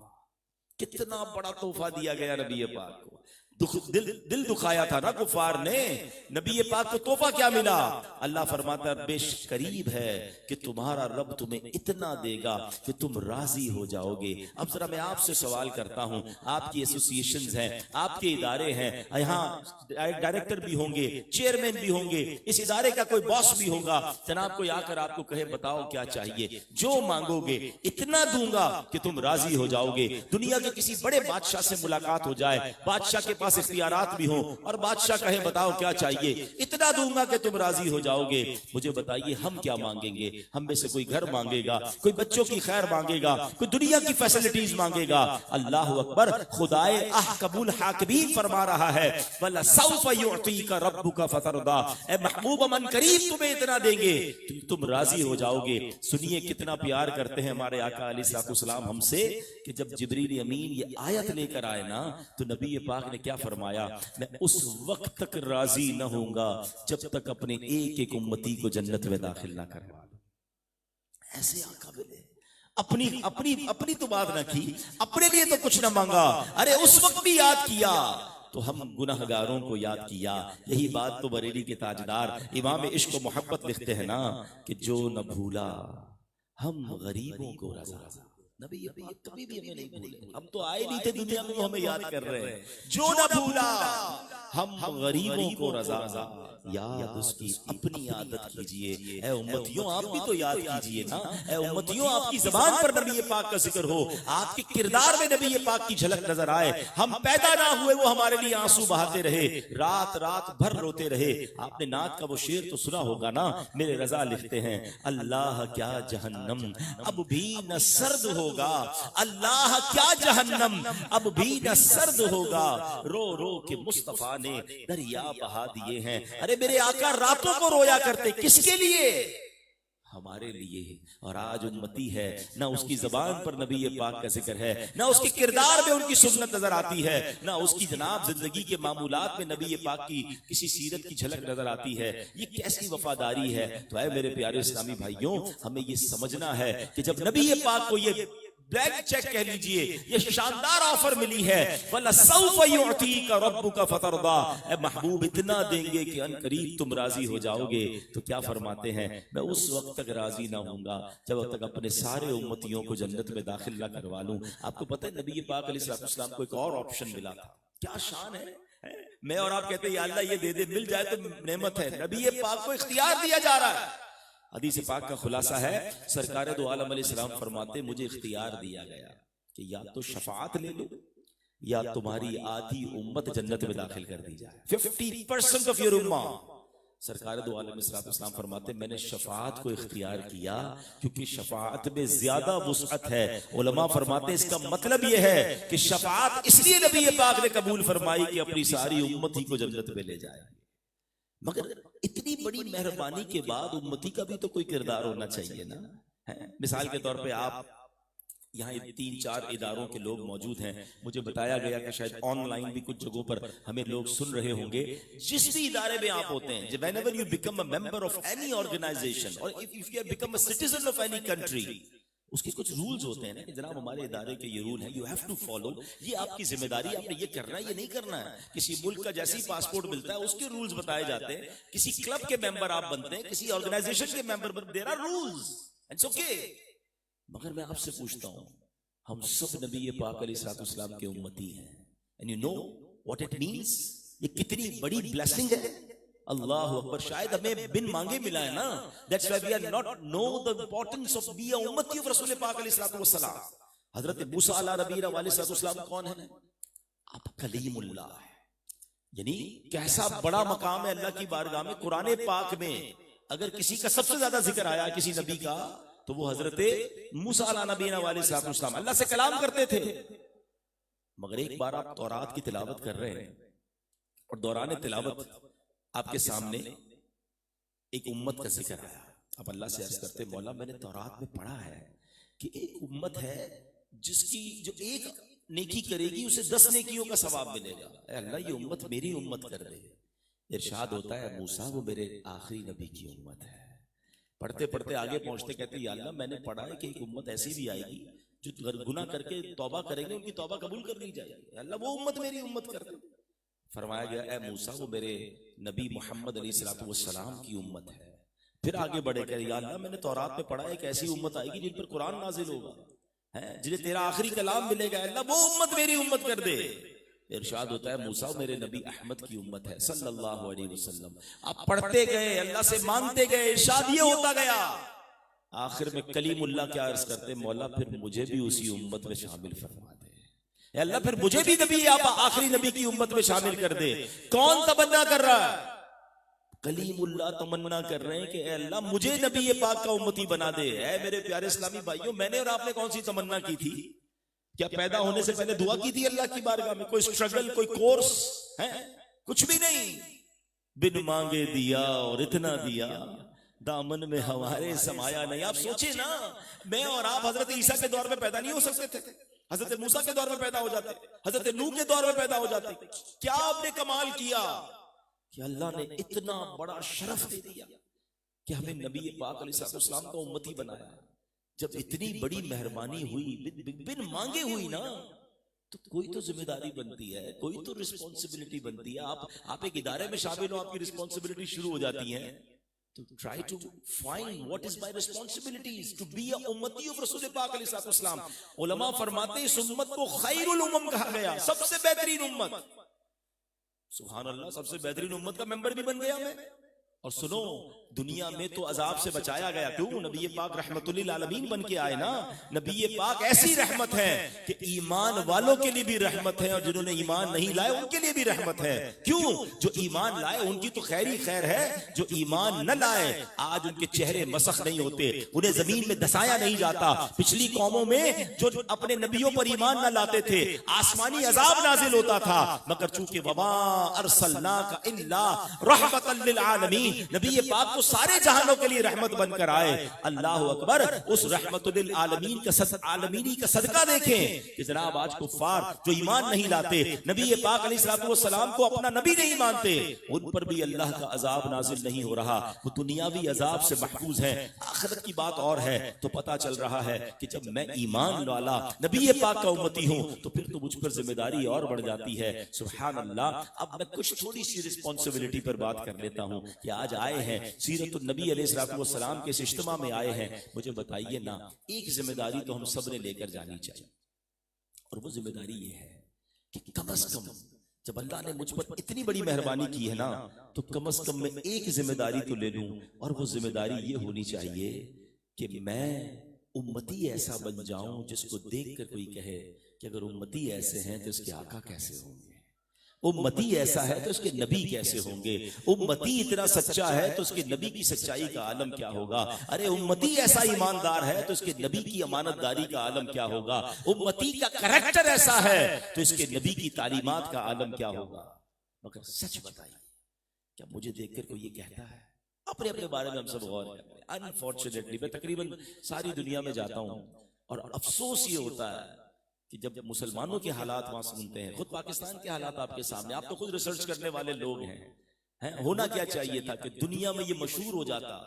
کتنا بڑا تحفہ دیا گیا نبی پاک کو۔ دل دکھایا تھا نا کفار نے، نبی پاک کو تحفہ کیا ملا؟ اللہ فرماتا ہے بیش قریب ہے کہ تمہارا رب تمہیں اتنا دے گا کہ تم راضی ہو جاؤ گے۔ اب ذرا میں آپ سے سوال کرتا ہوں، آپ کی ایسوسیشنز ہیں، آپ کے ادارے ہیں، یہاں ڈائریکٹر بھی ہوں گے، چیئرمین بھی ہوں گے، اس ادارے کا کوئی باس بھی ہوگا، جناب کوئی آ کر آپ کو کہے بتاؤ کیا چاہیے، جو مانگو گے اتنا دوں گا کہ تم راضی ہو جاؤ گے۔ دنیا کے کسی بڑے بادشاہ سے ملاقات ہو جائے، بادشاہ کے پاس اختیارات بھی ہوں اور بادشاہ کہے بتاؤ کیا چاہیے، اتنا دوں گا کہ تم راضی ہو جاؤ گے۔ مجھے بتائیے ہم کیا مانگیں گے؟ ہم میں سے کوئی گھر مانگے گا، کوئی بچوں کی خیر مانگے گا، کوئی دنیا کی فیسلٹیز مانگے گا؟ اللہ اکبر، خدائے احکم الحاکمین فرما رہا ہے وَلَسَوْفَ يُعْطِيكَ رَبُّكَ فَتَرْضَىٰ، اے محبوب من قریب تمہیں اتنا دیں گے تم راضی ہو جاؤ گے۔ سنیے کتنا پیار کرتے ہیں ہمارے آقا علیہ الصلوۃ والسلام ہم سے، کہ جب جبریل امین یہ آیت لے کر آئے نا تو نبی پاک نے کیا فرمایا؟ میں اس وقت تک راضی نہ ہوں گا جب تک اپنے ایک ایک امتی کو جنت میں داخل نہ کروا دوں۔ ایسے آقا ملے، اپنی تو بات نہ کی، اپنے لیے تو کچھ نہ مانگا، ارے اس وقت بھی یاد کیا تو ہم گناہگاروں کو یاد کیا۔ یہی بات تو بریلی کے تاجدار امام عشق و محبت لکھتے ہیں نا کہ جو نہ بھولا ہم غریبوں کو رضا۔ نبی پاک کبھی بھی ہمیں نہیں بھولے، ہم تو آئے نہیں تھے دنیا میں، وہ ہمیں یاد کر رہے ہیں۔ جو نہ بھولا ہم غریبوں کو رضا، یاد اس کی اپنی عادت کیجئے۔ اے امتیوں آپ بھی تو یاد کیجئے نا، اے امتیوں آپ کی زبان پر نبی پاک کا ذکر ہو، آپ کے کردار میں نبی پاک کی جھلک نظر آئے۔ ہم پیدا نہ ہوئے وہ ہمارے لیے آنسو بہاتے رہے، رات رات بھر روتے رہے۔ آپ نے نعت کا وہ شعر تو سنا ہوگا نا، میرے رضا لکھتے ہیں اللہ کیا جہنم اب بھی نہ سرد ہوگا، اللہ کیا جہنم اب بھی نہ سرد ہوگا، رو رو کے مصطفیٰ نے دریا بہا دیے ہیں۔ ارے میرے آقا راتوں کو رویا کرتے، کس کے لیے؟ ہمارے لیے۔ اور آج امتی ہے نہ اس کی زبان پر نبی پاک کا ذکر ہے، نہ اس کے کردار میں ان کی سنت نظر آتی ہے، نہ اس کی جناب زندگی کے معمولات میں نبی پاک کی کسی سیرت کی جھلک نظر آتی ہے۔ یہ کیسی وفاداری ہے؟ تو اے میرے پیارے اسلامی بھائیوں، ہمیں یہ سمجھنا ہے کہ جب نبی پاک کو یہ بلینک چیک کہہ لیجئے، یہ شاندار آفر ملی ہے وَلَسَوْفَ يُعْطِيكَ رَبُّكَ فَتَرْضَىٰ، اے محبوب اتنا دیں گے کہ ان قریب تم راضی ہو جاؤ گے۔ تو کیا فرماتے ہیں؟ میں اس وقت تک راضی نہ ہوں گا جب تک اپنے سارے امتیوں کو جنت میں داخل نہ کروا لوں۔ آپ کو پتہ ہے نبی پاک علیہ الصلوۃ والسلام کو ایک اور آپشن ملا تھا، کیا شان ہے۔ میں اور آپ کہتے ہیں یا اللہ یہ دے دے، مل جائے تو نعمت ہے، نبی پاک کو اختیار دیا جا رہا ہے۔ حدیث پاک کا خلاصہ ہے، سرکار دو عالم علیہ السلام فرماتے مجھے اختیار دیا گیا کہ یا تو شفاعت لے لو یا تمہاری آدھی امت جنت میں داخل کر دی جائے، 50% of your ummah۔ سرکار دو عالم علیہ السلام فرماتے میں نے شفاعت کو اختیار کیا کیونکہ شفاعت میں زیادہ وسعت ہے۔ علماء فرماتے اس کا مطلب یہ ہے کہ شفاعت اس لیے نبی پاک نے قبول فرمائی کہ اپنی ساری امت ہی کو جنت میں لے جائے۔ مگر اتنی بڑی مہربانی کے بعد امتی کا بھی تو کوئی کردار ہونا چاہیے نا۔ مثال کے طور پہ آپ یہاں 3-4 اداروں کے لوگ موجود ہیں، مجھے بتایا گیا کہ شاید آن لائن بھی کچھ جگہوں پر ہمیں لوگ سن رہے ہوں گے۔ جس بھی ادارے میں آپ ہوتے ہیں، whenever you become a member of any organization or if you have become a citizen of any country، اس کے کچھ رولز ہوتے ہیں نا کہ جناب ہمارے ادارے کے یہ رول ہیں، یو ہیو ٹو فالو، یہ آپ کی ذمہ داری، آپ نے یہ کرنا ہے یہ نہیں کرنا ہے۔ کسی ملک کا جیسی پاسپورٹ ملتا ہے اس کے رولز بتائے جاتے ہیں، کسی کلب کے ممبر آپ بنتے ہیں، کسی آرگنائزیشن کے ممبر بنتے ہیں، there are rules, it's okay. مگر میں آپ سے پوچھتا ہوں، ہم سب نبی پاک علیہ الصلوۃ والسلام کے امتی ہیں، and you know what it means, یہ کتنی بڑی بلیسنگ ہے۔ اللہ اکبر، شاید ہمیں بن مانگے ملا ہے نا، that's why we are not know the importance of being a ummati of رسول پاک علیہ الصلوۃ والسلام۔ حضرت موسیٰ علیہ نبینا علیہ الصلوۃ والسلام کون ہے؟ آپ کلیم اللہ ہے، یعنی کیسا بڑا مقام ہے اللہ کی بارگاہ میں۔ قرآن پاک میں اگر کسی کا سب سے زیادہ ذکر آیا کسی نبی کا تو وہ حضرت موسیٰ علیہ نبینا علیہ الصلوۃ والسلام، اللہ سے کلام کرتے تھے۔ مگر ایک بار آپ تورات کی تلاوت کر رہے ہیں اور دوران تلاوت آپ کے سامنے ایک امت کا ذکر آیا، اب اللہ سے عرض کرتے مولا میں نے تورات میں پڑھا ہے کہ ایک امت ہے جس کی جو ایک نیکی کرے گی اسے 10 نیکیوں کا ثواب ملے گا۔ اے اللہ یہ امت میری امت کر دے۔ ارشاد ہوتا ہے موسیٰ وہ میرے آخری نبی کی امت ہے۔ پڑھتے پڑھتے آگے پہنچتے کہتے یا اللہ میں نے پڑھا ہے کہ ایک امت ایسی بھی آئے گی جو گناہ کر کے توبہ کریں گے ان کی توبہ قبول کر لی جائے گی، اللہ وہ امت میری امت کر دے۔ فرمایا گیا اے موسیٰ وہ میرے نبی محمد علیہ السلام کی امت ہے. پھر آگے بڑھے کہ یا اللہ میں نے تورات میں پڑھا ہے کہ ایسی امت آئے گی جن پر قرآن نازل ہوگا, جنہیں تیرا آخری کلام ملے گا, اللہ وہ امت میری امت کر دے. ارشاد ہوتا ہے موسیٰ میرے نبی احمد کی امت ہے صلی اللہ علیہ وسلم. آپ پڑھتے گئے, اللہ سے مانگتے گئے, ارشاد یہ ہوتا گیا. آخر میں کلیم اللہ کیا عرض کرتے, مولا پھر مجھے بھی اسی امت میں شامل فرما دے. اے اللہ پھر مجھے بھی نبی آپ آخری نبی کی امت میں شامل کر دے. کون تمنا کر رہا ہے؟ کلیم اللہ تمنا کر رہے ہیں کہ اے اللہ مجھے نبی پاک کا امتی بنا دے. اے میرے پیارے اسلامی بھائیوں, میں نے اور آپ نے کون سی تمنا کی تھی؟ کیا پیدا ہونے سے پہلے دعا کی تھی اللہ کی بارگاہ میں؟ کوئی سٹرگل, کوئی کورس ہے؟ کچھ بھی نہیں. بن مانگے دیا اور اتنا دیا, دامن میں ہمارے سمایا نہیں. آپ سوچیں نا, میں اور آپ حضرت عیسیٰ کے دور میں پیدا نہیں ہو سکتے تھے, حضرت موسیٰ کے دور میں پیدا ہو جاتے, حضرت نوح کے دور میں پیدا ہو جاتے. کیا آپ نے کمال کیا کہ اللہ نے اتنا بڑا شرف دے دیا کہ ہمیں نبی پاک علیہ السلام کا امتی بنایا. جب اتنی بڑی مہربانی ہوئی, بن مانگے ہوئی نا, تو کوئی تو ذمہ داری بنتی ہے, کوئی تو رسپانسبلٹی بنتی ہے. آپ ایک ادارے میں شامل ہو, آپ کی رسپانسبلٹی شروع ہو جاتی ہیں. تو try to find what is my responsibilities to be a ummati of رسول پاک علیہ السلام. علماء فرماتے ہیں اس امت کو خیر الامم کہا گیا, سب سے بہترین امت. سبحان اللہ, سب سے بہترین امت کا ممبر بھی بن گیا میں. اور سنو, دنیا میں تو عذاب سے بچایا گیا. کیوں؟ نبی پاک رحمت للعالمین بن کے آئے نا. نبی پاک ایسی رحمت ہے کہ ایمان والوں کے لیے بھی رحمت ہے, اور جنہوں نے ایمان نہیں لائے ان کے لیے بھی رحمت ہے. کیوں؟ جو ایمان لائے ان کی تو خیر ہی خیر ہے, جو ایمان نہ لائے آج ان کے چہرے مسخ نہیں ہوتے, انہیں زمین میں دسایا نہیں جاتا. پچھلی قوموں میں جو اپنے نبیوں پر ایمان نہ لاتے تھے آسمانی عذاب نازل ہوتا تھا, مگر چونکہ وما ارسلناک الا رحمت للعالمین, نبی پاک تو سارے جہانوں کے لیے رحمت بن کر آئے. اللہ اکبر. اس رحمت للعالمین کا صدقہ دیکھیں کہ جناب آج کفار جو ایمان نہیں لاتے, نبی پاک علیہ السلام کو اپنا نبی نہیں مانتے, ان پر بھی اللہ کا عذاب نازل نہیں ہو رہا. وہ دنیاوی عذاب سے محفوظ ہیں. آخرت کی بات اور ہے. تو پتا چل رہا ہے کہ جب میں ایمان والا نبی پاک کا امتی ہوں تو پھر تو مجھ پر ذمہ داری اور بڑھ جاتی ہے. سبحان اللہ. اب میں کچھ تھوڑی سی رسپانسبلٹی پر بات کر لیتا ہوں کہ آج آئے ہیں سیرت النبی علیہ السلام کے اس اجتماع میں آئے ہیں. مجھے بتائیے نا, ایک ذمہ داری تو ہم سب نے لے کر جانی چاہیے, اور وہ ذمہ داری یہ ہے کہ کم از کم جب اللہ نے مجھ پر اتنی بڑی مہربانی کی ہے نا, تو کم از کم میں ایک ذمہ داری تو لے لوں, اور وہ ذمہ داری یہ ہونی چاہیے کہ میں امتی ایسا بن جاؤں جس کو دیکھ کر کوئی کہے کہ اگر امتی ایسے ہیں تو اس کے آقا کیسے ہوں گے, امتی ایسا ہے تو اس کے نبی کیسے ہوں گے, امتی اتنا سچا ہے تو اس کے نبی کی سچائی کا عالم کیا ہوگا, ارے امتی ایسا ایماندار ہے تو اس کے نبی کی امانت داری کا عالم کیا ہوگا, امتی کا کریکٹر ایسا ہے تو اس کے نبی کی تعلیمات کا عالم کیا ہوگا. مگر سچ بتائیے, کیا مجھے دیکھ کر کوئی یہ کہتا ہے؟ اپنے اپنے بارے میں ہم سب غور کریں. انفارچونیٹلی میں تقریباً ساری دنیا میں جاتا ہوں, اور افسوس یہ ہوتا ہے کہ جب مسلمانوں کے حالات وہاں سنتے ہیں, خود پاکستان کے حالات آپ کے سامنے, آپ تو خود ریسرچ کرنے والے لوگ ہیں. ہونا کیا چاہیے تھا کہ دنیا میں یہ مشہور ہو جاتا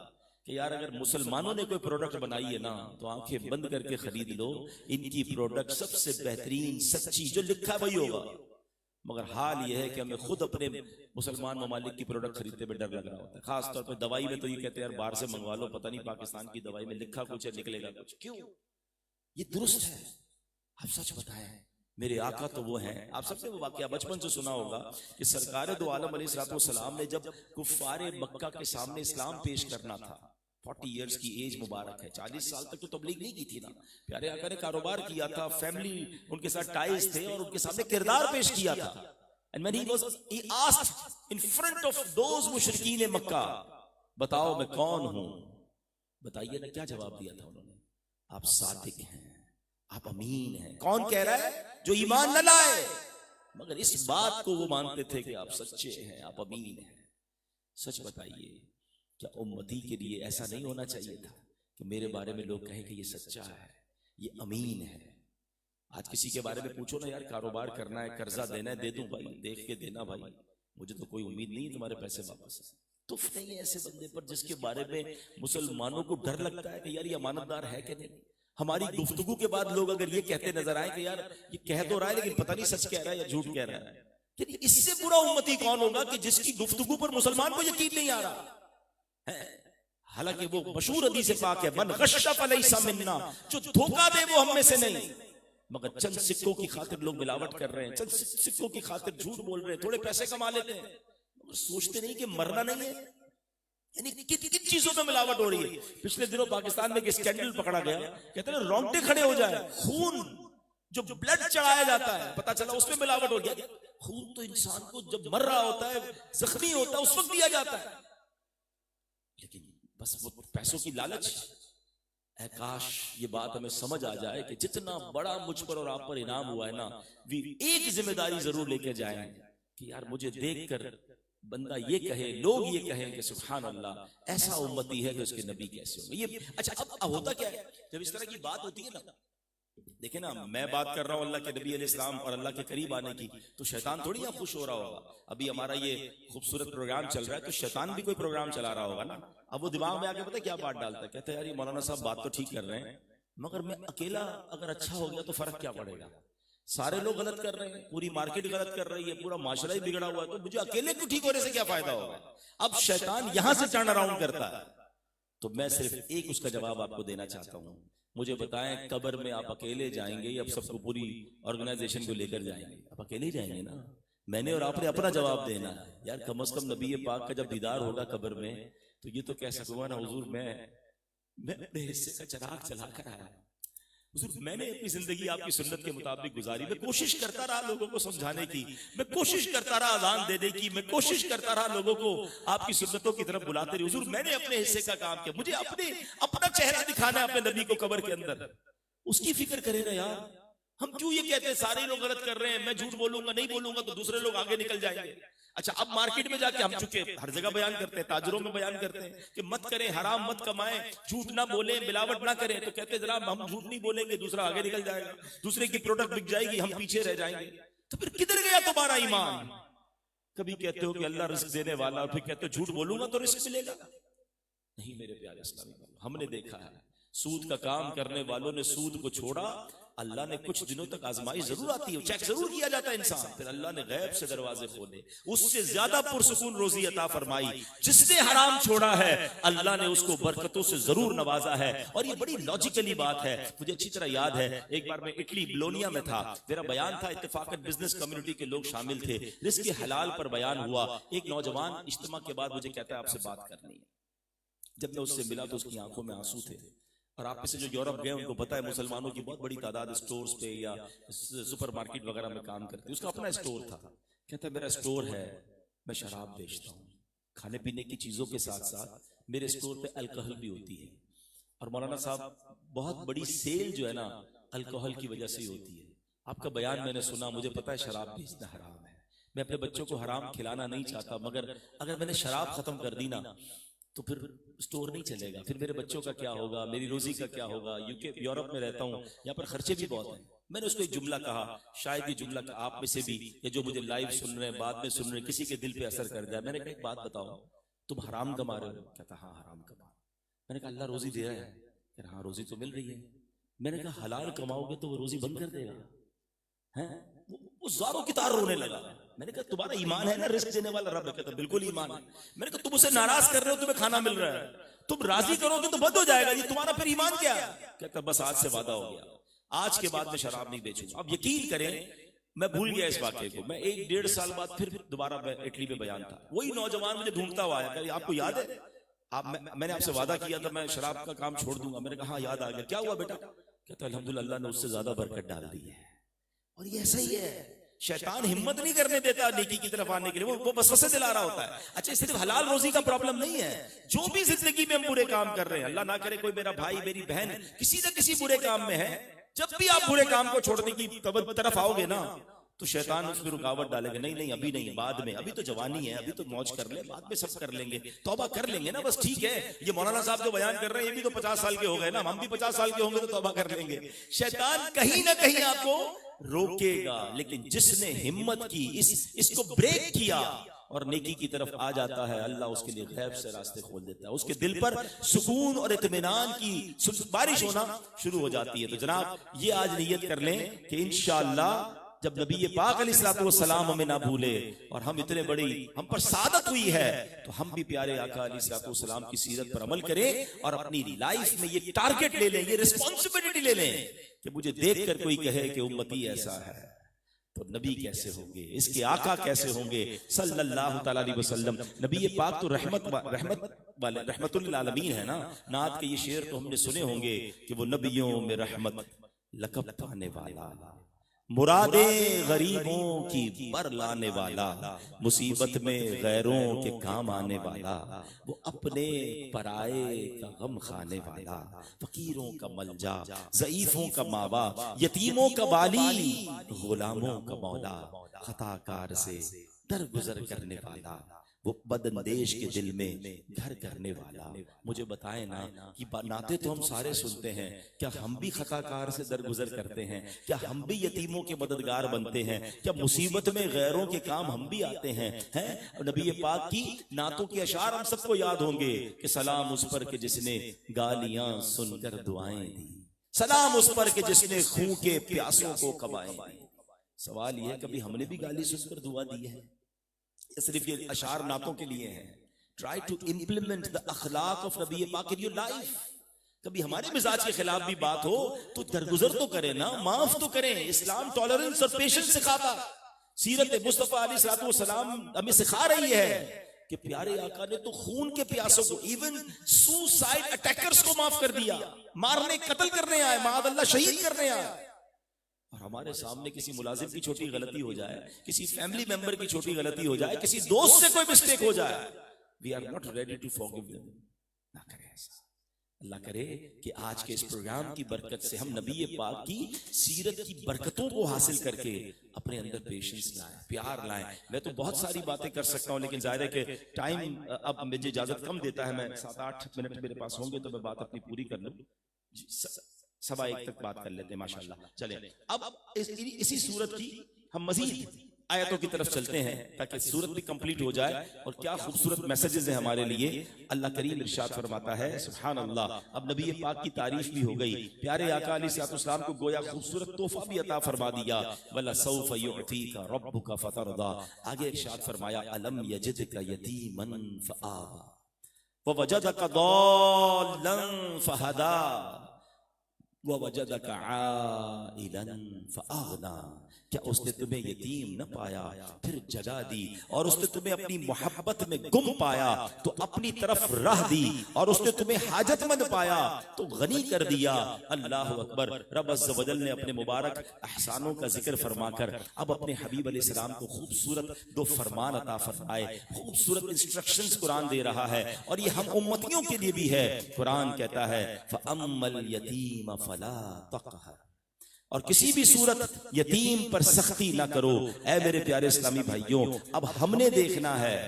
کہ یار اگر مسلمانوں نے کوئی پروڈکٹ بنائی ہے نا تو آنکھیں بند کر کے خرید لو, ان کی پروڈکٹ سب سے بہترین سچی جو لکھا وہی ہوگا. مگر حال یہ ہے کہ ہمیں خود اپنے مسلمان ممالک کی پروڈکٹ خریدتے میں ڈر لگ رہا ہوتا ہے. خاص طور پہ دوائی میں تو یہ کہتے ہیں یار باہر سے منگوا لو, پتہ نہیں پاکستان کی دوائی میں لکھا کچھ ہے نکلے گا کچھ. کیوں؟ یہ درست ہے؟ آپ سچ بتائیں, میرے آقا تو وہ ہیں. آپ سب نے وہ واقعہ بچپن سے سنا ہوگا کہ سرکار دو عالم علیہ السلام نے جب کفار مکہ کے سامنے اسلام پیش کرنا تھا, 40 ایئرز کی ایج مبارک ہے, 40 سال تک تو تبلیغ نہیں کی تھی نا, پیارے آقا نے کاروبار کیا تھا, فیملی ان کے ساتھ ٹائز تھے, اور ان کے سامنے کردار پیش کیا تھا. And when he asked in front of those مشرکین مکہ, بتاؤ میں کون ہوں, بتائیے نا کیا جواب دیا تھا انہوں نے؟ آپ صادق ہیں, آپ امین ہیں. کون کہہ رہا ہے؟ جو ایمان نہ لائے, مگر اس بات کو وہ مانتے تھے کہ آپ سچے ہیں, آپ امین ہیں. سچ بتائیے, کیا امتی کے لیے ایسا نہیں ہونا چاہیے تھا کہ میرے بارے میں لوگ کہیں کہ یہ سچا ہے, یہ امین ہے؟ آج کسی کے بارے میں پوچھو نا, یار کاروبار کرنا ہے, قرضہ دینا ہے, دے دوں بھائی, دیکھ کے دینا بھائی, مجھے تو کوئی امید نہیں تمہارے پیسے واپس. تف نہیں ہے ایسے بندے پر جس کے بارے میں مسلمانوں کو ڈر لگتا ہے کہ یار یہ امانت دار ہے کہ نہیں. ہماری گفتگو کے بعد لوگ اگر یہ کہتے نظر آئے کہ یار یہ کہہ تو رہا ہے لیکن پتہ نہیں سچ کہہ رہا ہے یا جھوٹ کہہ رہا ہے, کہ اس سے برا امتی کون ہوگا کہ جس کی گفتگو پر مسلمان کو یقین نہیں آ رہا ہے. حالانکہ وہ مشہور حدیث پاک ہے، من غش فلیس منا، جو دھوکہ دے وہ ہم میں سے نہیں. مگر چند سکوں کی خاطر لوگ ملاوٹ کر رہے ہیں، چند سکوں کی خاطر جھوٹ بول رہے ہیں، تھوڑے پیسے کما لیتے ہیں، مگر سوچتے نہیں کہ مرنا نہیں ہے. یعنی کن چیزوں میں ملاوٹ ہو رہی ہے. پچھلے دنوں پاکستان میں ایک اسکینڈل پکڑا گیا، کہتے ہیں رونگٹے کھڑے ہو جائے، خون جو بلڈ چڑھایا جاتا ہے پتا چلا اس میں ملاوٹ ہو گیا. خون تو انسان کو جب مر رہا ہوتا ہے، زخمی ہوتا ہے، اس وقت دیا جاتا ہے، لیکن بس وہ پیسوں کی لالچ. اے کاش یہ بات ہمیں سمجھ آ جائے کہ جتنا بڑا مجھ پر اور آپ پر انعام ہوا ہے نا، ایک ذمہ داری ضرور لے کے جائیں کہ یار مجھے دیکھ کر بندہ یہ کہے، لوگ یہ کہیں کہ سبحان اللہ ایسا امتی ہے کہ اس کے نبی کیسے ہوں گے. یہ اچھا اب ہوتا کیا ہے جب اس طرح کی بات ہوتی ہے نا، دیکھیں نا میں بات کر رہا ہوں اللہ کے نبی علیہ السلام اور اللہ کے قریب آنے کی، تو شیطان تھوڑی یہاں خوش ہو رہا ہوگا. ابھی ہمارا یہ خوبصورت پروگرام چل رہا ہے تو شیطان بھی کوئی پروگرام چلا رہا ہوگا نا. اب وہ دماغ میں آ کے پتہ کیا بات ڈالتا ہے، کہتا ہے یار یہ مولانا صاحب بات تو ٹھیک کر رہے ہیں، مگر میں اکیلا اگر اچھا ہو گیا تو فرق کیا پڑے گا؟ سارے لوگ غلط کر رہے ہیں، پوری مارکیٹ غلط کر رہی ہے، پورا معاشرہ ہی بگڑا ہوا ہے، تو مجھے اکیلے کو ٹھیک ہونے سے کیا فائدہ ہوگا؟ اب شیطان یہاں سے ٹرن اراؤنڈ کرتا ہے. تو میں صرف ایک اس کا جواب آپ کو دینا چاہتا ہوں. مجھے بتائیں قبر میں آپ اکیلے جائیں گے یا اب سب کو پوری آرگنائزیشن کو لے کر جائیں گے؟ آپ اکیلے ہی جائیں گے نا. میں نے اور آپ نے اپنا جواب دینا ہے. یار کم از کم نبی پاک کا جب دیدار ہوگا قبر میں تو یہ تو کہہ سکوں نا حضور میں اپنے حصے کا چراغ چلا کر آیا، حضور میں نے اپنی زندگی آپ کی سنت کے مطابق گزاری. میں کوشش کرتا رہا لوگوں کو سمجھانے کی، میں کوشش کرتا رہا اذان دینے کی، میں کوشش کرتا رہا لوگوں کو آپ کی سنتوں کی طرف بلاتے رہے. حضور میں نے اپنے حصے کا کام کیا، مجھے اپنا چہرہ دکھانا ہے اپنے نبی کو قبر کے اندر. اس کی فکر کرے نا یار. ہم کیوں یہ کہتے ہیں سارے لوگ غلط کر رہے ہیں، میں جھوٹ بولوں گا نہیں بولوں گا تو دوسرے لوگ آگے نکل جائیں گے. اچھا اب مارکیٹ میں جا کے ہم چکے ہر جگہ بیان کرتے ہیں، تاجروں میں بیان کرتے ہیں کہ مت کریں، حرام مت کمائیں، جھوٹ نہ بولیں، ملاوٹ نہ کریں، تو کہتے ہیں جناب ہم جھوٹ نہیں بولیں گے، دوسرا آگے نکل جائے گا، دوسرے کی پروڈکٹ بک جائے گی، ہم پیچھے رہ جائیں گے. تو پھر کدھر گیا تمہارا ایمان؟ کبھی کہتے ہو کہ اللہ رزق دینے والا، اور پھر کہتے ہو جھوٹ بولوں گا تو رزق ملے گا. نہیں میرے پیارے اسلامی بھائیو، ہم نے دیکھا ہے سود کا کام کرنے والوں نے سود کو چھوڑا. اللہ نے کچھ دنوں تک آزمائش ضرور آتی ہے، چیک ضرور کیا جاتا ہے انسان، پھر اللہ نے غیب سے دروازے کھولے، اس سے زیادہ پرسکون روزی عطا فرمائی. جس نے حرام چھوڑا ہے اللہ نے اس کو برکتوں سے ضرور نوازا ہے. اور یہ بڑی لاجیکلی بات ہے. مجھے اچھی طرح یاد ہے ایک بار میں اٹلی بلونیا میں تھا، میرا بیان تھا، اتفاقاً بزنس کمیونٹی کے لوگ شامل تھے، رزق حلال پر بیان ہوا. ایک نوجوان اجتماع کے بعد مجھے کہتا ہے آپ سے بات کرنی ہے. جب میں اس سے ملا تو اس کی آنکھوں میں آنسو تھے. اور آپ سے جو یورپ گئے ان کو پتا ہے مسلمانوں کی بہت بڑی تعداد اسٹورز پہ یا سپر مارکیٹ وغیرہ میں کام کرتے. اس کا اپنا اسٹور تھا. کہتا ہے میرا اسٹور ہے، میں شراب بیچتا ہوں، کھانے پینے کی چیزوں کے ساتھ ساتھ میرے اسٹور پہ الکحل بھی ہوتی ہے. اور مولانا صاحب بہت بڑی سیل جو ہے نا الکحل کی وجہ سے ہی ہوتی ہے. آپ کا بیان میں نے سنا، مجھے پتا ہے شراب بیچنا حرام ہے، میں اپنے بچوں کو حرام کھلانا نہیں چاہتا، مگر اگر میں نے شراب ختم کر دی نا تو پھر اسٹور نہیں چلے گا، پھر میرے بچوں کا کیا ہوگا، میری روزی کا کیا ہوگا. یورپ میں رہتا ہوں، یہاں پر خرچے بھی بہت ہیں. میں نے اس کو ایک جملہ کہا، شاید یہ جملہ آپ میں سے بھی یا جو مجھے لائیو سن رہے ہیں بعد میں سن رہے ہیں کسی کے دل پہ اثر کر جائے. میں نے کہا ایک بات بتاؤ، تم حرام کما رہے ہو؟ کہتا ہاں حرام کما. میں نے کہا اللہ روزی دے رہا ہے؟ کہ ہاں روزی تو مل رہی ہے. میں نے کہا حلال کماؤ گے تو وہ روزی بند کر دے گا. وہ زاروں کی تار رونے لگا. میں نے کہا تمہارا ایمان ہے نا رزق دینے والا رب؟ کہتا بالکل ایمان ہے. میں نے کہا تم اسے ناراض کر رہے ہو، تمہیں کھانا مل رہا ہے، تم راضی کرو گے تو بند ہو جائے گا، یہ تمہارا پھر ایمان کیا ہے؟ کہتا بس آج سے وعدہ ہو گیا، آج کے بعد میں شراب نہیں بیچوں گا. اب یقین کریں میں بھول گیا اس واقعے کو. میں 1-1.5 سال بعد پھر دوبارہ اٹلی میں بیان تھا، وہی نوجوان مجھے ڈھونڈتا ہوا آیا کہ آپ کو یاد ہے میں نے آپ سے وعدہ کیا تھا میں شراب کا کام چھوڑ دوں گا. میں نے کہا ہاں یاد آ گیا. کیا ہوا بیٹا؟ کہتا الحمدللہ اللہ نے اس سے زیادہ برکت ڈال دی ہے. اور یہ ایسا ہی ہے، شیطان ہمت نہیں کرنے دیتا نیکی کی طرف آنے کے لیے، وہ وسوسے دلا رہا ہوتا ہے. اچھا صرف حلال روزی کا پرابلم نہیں ہے، جو بھی زندگی میں ہم برے کام کر رہے ہیں، اللہ نہ کرے کوئی میرا بھائی میری بہن کسی نہ کسی برے کام میں ہے، جب بھی آپ برے کام کو چھوڑنے کی طرف آؤ گے نا تو شیطان اس میں رکاوٹ ڈالے گا. نہیں ابھی نہیں، بعد میں، ابھی تو جوانی ہے، ابھی تو موج کر لیں، بعد میں سب کر لیں گے، توبہ کر لیں گے نا بس. ٹھیک ہے یہ مولانا صاحب جو بیان کر رہے ہیں یہ بھی تو 50 سال کے ہو گئے نا، ہم بھی 50 سال کے ہوں گے تو توبہ کر لیں گے. شیطان کہیں نہ کہیں آپ کو روکے گا، لیکن جس نے ہمت کی، اس کو بریک کیا اور نیکی کی طرف آ جاتا ہے، اللہ اس کے لیے غیب سے راستے کھول دیتا ہے. اس کے دل پر سکون اور اطمینان کی بارش ہونا شروع ہو جاتی ہے. تو جناب یہ آج نیت کر لیں کہ انشاءاللہ جب نبی پاک علیہ الصلوۃ والسلام ہمیں نہ بھولے اور ہم اتنے بڑی ہم پر سعادت ہوئی ہے تو ہم بھی پیارے آقا علیہ الصلوۃ والسلام کی سیرت پر عمل کریں اور اپنی لائف میں یہ ٹارگٹ لے لیں, یہ رسپانسبلٹی لے لیں کہ مجھے دیکھ کر کوئی کہے کہ امتی ایسا ہے تو نبی کیسے ہوں گے, اس کے آقا کیسے ہوں گے صلی اللہ تعالی علیہ وسلم. نبی پاک تو رحمت للعالمین ہے نا. نعت کے یہ شعر تو ہم نے سنے ہوں گے کہ وہ نبیوں میں رحمت لقب پانے والا, مرادیں غریبوں کی بر لانے والا, مصیبت میں غیروں کے کام آنے والا, وہ اپنے پرائے کا غم کھانے والا, فقیروں کا ملجا, ضعیفوں کا ماوا, یتیموں کا والی, غلاموں کا مولا, خطا کار سے درگزر کرنے والا, وہ بداندیش کے دل میں گھر کرنے والا. مجھے بتائیں نا, یہ نعتیں تو ہم سارے سنتے ہیں, کیا ہم بھی خطا کار سے درگزر کرتے ہیں؟ کیا ہم بھی یتیموں کے مددگار بنتے ہیں؟ کیا مصیبت میں غیروں کے کام ہم بھی آتے ہیں؟ نبی پاک کی نعتوں کے اشعار ہم سب کو یاد ہوں گے کہ سلام اس پر کہ جس نے گالیاں سن کر دعائیں دی, سلام اس پر کہ جس نے خون کے پیاسوں کو کبائیں دی. سوال یہ ہے کبھی ہم نے بھی گالی سن کر دعا دی ہے؟ صرف یہ اشعار نعتوں کے لیے ہیں. Try to implement the اخلاق of نبی پاک in your life. کبھی ہمارے مزاج کے خلاف بھی بات ہو تو درگزر تو کریں نا, معاف تو کریں. اسلام ٹالرنس اور پیشنس سکھاتا. سیرت مصطفیٰ علیہ الصلوۃ والسلام ہمیں سکھا رہی ہے کہ پیارے آقا نے تو خون کے پیاسوں کو, ایون سوسائڈ اٹیکرز کو معاف کر دیا. مارنے قتل کرنے آئے, معاذ اللہ شہید کرنے آئے, اور ہمارے سامنے کسی ملازم کی چھوٹی غلطی ہو جائے, کسی فیملی ممبر کی چھوٹی غلطی ہو جائے, کسی دوست سے کوئی مسٹیک ہو جائے, we are not ready to forgive them. نہ کرے ایسا. اللہ کرے کہ آج کے اس پروگرام کی برکت سے ہم نبی پاک کی سیرت کی برکتوں کو حاصل کر کے اپنے اندر پیشنس لائیں, پیار لائیں. میں تو بہت ساری باتیں کر سکتا ہوں لیکن ظاہر ہے کہ ٹائم اب مجھے اجازت کم دیتا ہے. میں 7-8 منٹ میرے پاس ہوں گے تو میں بات اپنی پوری کر لوں. 1:15 تک بات کر لیتے ہیں ماشاءاللہ. چلیں اب اسی صورت کی ہم مزید آیتوں کی طرف چلتے ہیں تاکہ صورت بھی کمپلیٹ ہو جائے. اور کیا خوبصورت میسیجز ہیں ہمارے لیے. اللہ کریم ارشاد فرماتا ہے سبحان اللہ. اب نبی پاک کی تعریف بھی ہو گئی, پیارے آقا علیہ الصلوۃ والسلام کو گویا خوبصورت تحفہ بھی عطا فرما دیا. وَلَسَوْفَ يُعْتِيكَ رَبُّكَ فَتَرْضَىٰ. آگے ارشاد فرمایا أَلَمْ يَجِدْكَ يَتِيمًا فَآوَىٰ وَوَجَدَكَ ضَالًّا فَهَدَىٰ وَوَجَدَكَ عَائِلًا فَأَغْنَىٰ. کیا اس نے تمہیں یتیم نہ پایا پھر جگہ دی, اور اس نے تمہیں اپنی محبت میں گم پایا تو اپنی طرف راہ دی, اور اس نے تمہیں حاجت مند پایا تو غنی کر دیا. اللہ اکبر. رب عز و جل نے اپنے مبارک احسانوں کا ذکر فرما کر اب اپنے حبیب علیہ السلام کو خوبصورت 2 فرمان عطا فرمائے, خوبصورت انسٹرکشنز قرآن دے رہا ہے, اور یہ ہم امتیوں کے لیے بھی ہے. قرآن کہتا ہے فَأَمَّا الْيَتِيمَ فَلَا تَقْهَرْ. اور کسی بھی صورت یتیم پر سختی نہ کرو. اے میرے پیارے اسلامی بھائیوں, اب ہم نے دیکھنا ہے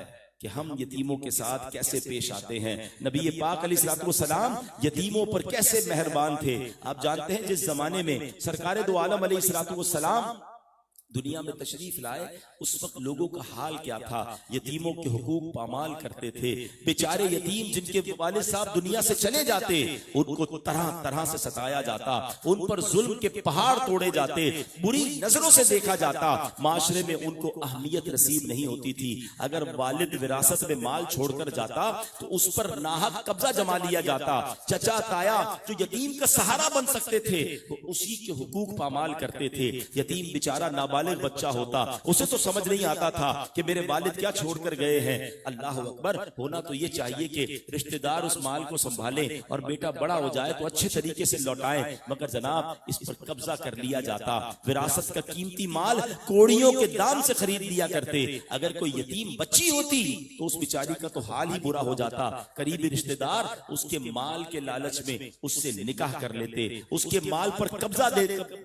کہ ہم یتیموں کے ساتھ کیسے پیش آتے ہیں. نبی پاک علیہ الصلوۃ والسلام یتیموں پر کیسے مہربان تھے. آپ جانتے ہیں جس زمانے میں سرکار دو عالم علیہ الصلوۃ والسلام دنیا میں تشریف لائے اس وقت لوگوں کا حال کیا تھا. یتیموں کے حقوق پامال کرتے تھے. بیچارے یتیم جن کے والد صاحب دنیا سے چلے جاتے ان کو طرح طرح سے ستایا جاتا, ان پر ظلم کے پہاڑ توڑے جاتے, بری نظروں سے دیکھا جاتا. معاشرے میں ان کو اہمیت نصیب نہیں ہوتی تھی. اگر والد وراثت میں مال چھوڑ کر جاتا تو اس پر ناحق قبضہ جما لیا جاتا. چچا تایا جو یتیم کا سہارا بن سکتے تھے وہ اسی کے حقوق پامال کرتے تھے. یتیم بیچارہ نابالغ بچہ ہوتا, اسے تو سمجھ نہیں آتا تھا کہ میرے والد کیا چھوڑ کر گئے ہیں. اللہ اکبر. ہونا تو یہ چاہیے کہ رشتہ دار اس مال کو سنبھالیں اور بیٹا بڑا ہو جائے تو اچھے طریقے سے لوٹائیں, مگر جناب اس پر قبضہ کر لیا جاتا. وراثت کا قیمتی مال کوڑیوں کے دام سے خرید لیا کرتے. اگر کوئی یتیم بچی ہوتی تو اس بیچاری کا تو حال ہی برا ہو جاتا. قریبی رشتہ دار اس کے مال کے لالچ میں اس سے نکاح کر لیتے, اس کے مال پر قبضہ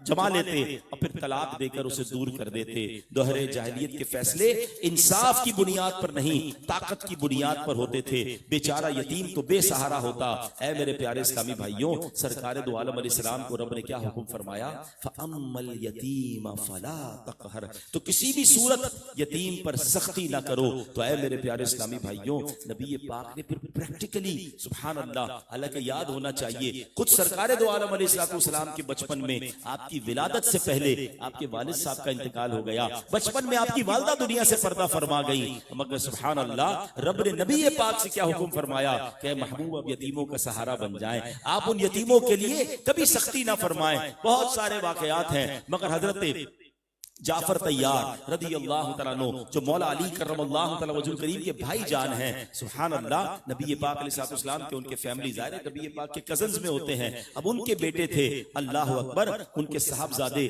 جما لیتے اور پھر طلاق دے کر اسے دور کر دیتے. دوہرے جاہلیت کے فیصلے انصاف کی بنیاد پر نہیں طاقت کی بنیاد پر ہوتے تھے. بیچارہ یتیم تو بے سہارا ہوتا. اے میرے پیارے اسلامی بھائیوں, سرکار دو عالم علیہ السلام کو رب نے کیا حکم فرمایا؟ فَأَمَّا الْيَتِيمَ فَلَا تَقْهَرْ. تو کسی بھی صورت یتیم پر سختی نہ کرو. تو اے میرے پیارے اسلامی بھائیوں, نبی پاک نے پھر پریکٹیکلی سبحان اللہ, حالانکہ یاد ہونا چاہیے خود سرکار دو عالم علیہ السلام کے بچپن میں آپ کی ولادت سے پہلے آپ کے والد صاحب کا کا انتقال ہو گیا, بچپن میں آپ کی والدہ دنیا سے پردہ فرما گئی, مگر سبحان اللہ رب نے نبی پاک سے کیا حکم فرمایا کہ محبوب اب یتیموں کا سہارا بن جائیں, آپ ان یتیموں کے لیے کبھی سختی نہ فرمائیں. بہت سارے واقعات ہیں, مگر حضرت جعفر طیار رضی اللہ تعالیٰ عنہ جو مولا علی کرم اللہ تعالیٰ وجہ کریم کے بھائی جان ہیں, سبحان اللہ نبی پاک علیہ السلام کے ان کے فیملی ظاہر ہے نبی پاک کے کزنز میں ہوتے ہیں, اب ان کے بیٹے تھے, اللہ اکبر, ان کے صاحبزادے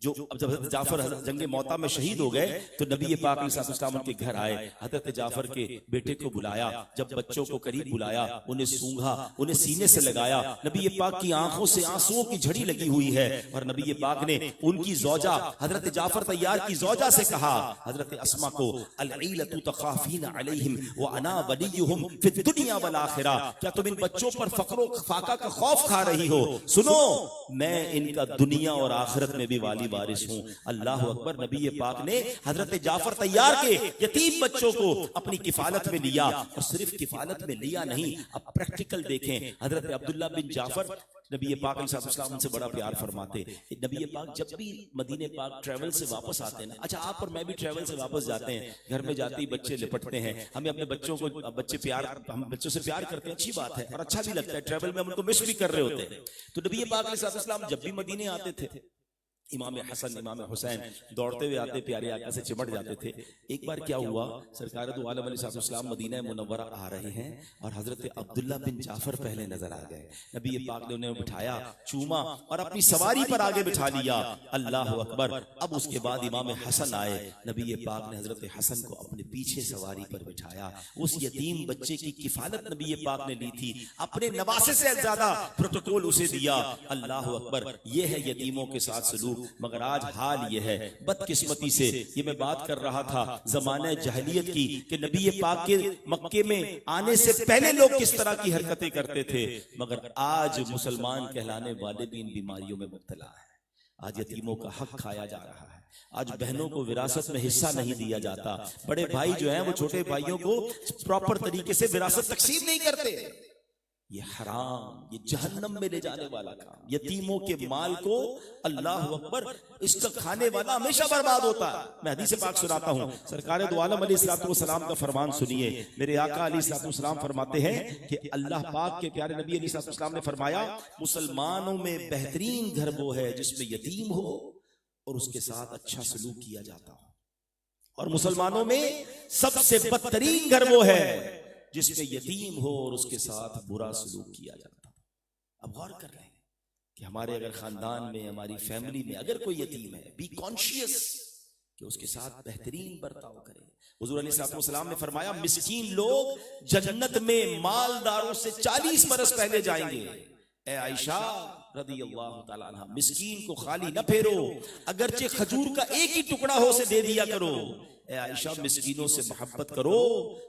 جو جب حضرت جعفر جنگ موتا میں شہید ہو گئے تو نبی پاک علیہ السلام ان کے گھر آئے, حضرت جعفر کے بیٹے کو بلایا, جب بچوں کو قریب بلایا انہیں سونگھا, انہیں سینے سے لگایا, نبی پاک کی آنکھوں سے آنسوؤں کی جھڑی لگی ہوئی ہے, اور نبی پاک نے ان کی زوجہ حضرت جعفر طیار کی زوجہ سے کہا, حضرت اسما کو, العیلۃ تخافین علیہم وانا ولیہم فی الدنیا والآخرہ, کیا تم ان بچوں پر فقر و فاقہ کا خوف کھا رہی ہو؟ سنو میں ان کا دنیا اور آخرت میں بھی والی وارث ہوں. اللہ اکبر, نبی پاک نے حضرت جعفر طیار کے یتیم بچوں کو اپنی کفالت میں لیا, اور صرف کفالت میں لیا نہیں, اب پریکٹیکل دیکھیں. حضرت عبداللہ بن جعفر نبی پاک علیہ السلام ان سے بڑا پیار فرماتے. نبی پاک جب بھی مدینے پاک ٹریول سے واپس آتے ہیں نا, اچھا آپ اور میں بھی ٹریول سے واپس جاتے ہیں, گھر میں جاتے ہی بچے لپٹتے ہیں, ہمیں اپنے بچوں کو, ہم بچوں سے پیار کرتے ہیں, اچھی بات ہے اور اچھا بھی لگتا ہے, ٹریول میں ہم ان کو مس بھی کر رہے ہوتے ہیں. تو نبی پاک علیہ السلام جب بھی مدینے آتے تھے, امام حسن امام حسین دوڑتے ہوئے آتے, پیارے آقا سے چمٹ جاتے تھے. ایک بار کیا ہوا, سرکار دو عالم علیہ السلام مدینہ منورہ آ رہے ہیں اور حضرت عبداللہ بن جعفر پہلے نظر آ گئے. نبی پاک نے انہیں بٹھایا, چوما اور اپنی سواری پر آگے بٹھا لیا. اللہ اکبر. اب اس کے بعد امام حسن آئے, نبی پاک نے حضرت حسن کو اپنے پیچھے سواری پر بٹھایا. اس یتیم بچے کی کفالت نبی پاک نے لی تھی, اپنے نواسے سے زیادہ پروٹوکول اسے دیا. اللہ اکبر. یہ ہے یتیموں کے ساتھ سلوک. مگر آج حال یہ ہے بدقسمتی سے, یہ میں بات کر رہا تھا زمانہ جاہلیت کی کہ نبی پاک کے مکے میں آنے سے پہلے لوگ کس طرح کی حرکتیں کرتے تھے, مگر آج مسلمان کہلانے والے بھی ان بیماریوں میں مبتلا ہیں. آج یتیموں کا حق کھایا جا رہا ہے, آج بہنوں کو وراثت میں حصہ نہیں دیا جاتا, بڑے بھائی جو ہیں وہ چھوٹے بھائیوں کو پراپر طریقے سے وراثت تقسیم نہیں کرتے. یہ حرام, یہ جہنم میں لے جانے والا کام. یتیموں کے مال کو, اللہ اکبر, اس کا کھانے والا ہمیشہ برباد ہوتا ہے. میں حدیث پاک سناتا ہوں, سرکار دو عالم علیہ السلام کا فرمان سنیے. میرے آقا علیہ السلام فرماتے ہیں کہ اللہ پاک کے پیارے نبی علیہ السلام نے فرمایا, مسلمانوں میں بہترین گھر وہ ہے جس میں یتیم ہو اور اس کے ساتھ اچھا سلوک کیا جاتا ہو, اور مسلمانوں میں سب سے بدترین گھر وہ ہے جس میں یتیم ہو اور اس کے ساتھ برا سلوک کیا جاتا. اب غور کر لیں کہ ہمارے اگر خاندان میں, ہماری فیملی میں اگر کوئی یتیم ہے, بی کانشیس کہ اس کے ساتھ بہترین برتاؤ کریں. حضور علیہ السلام نے فرمایا, مسکین لوگ جنت میں مالداروں سے 40 برس پہلے جائیں گے. اے عائشہ رضی اللہ تعالیٰ عنہ, مسکین کو خالی نہ پھیرو, اگرچہ کھجور کا ایک ہی ٹکڑا ہو اسے دے دیا کرو. اے عائشہ مسکینوں سے محبت کرو,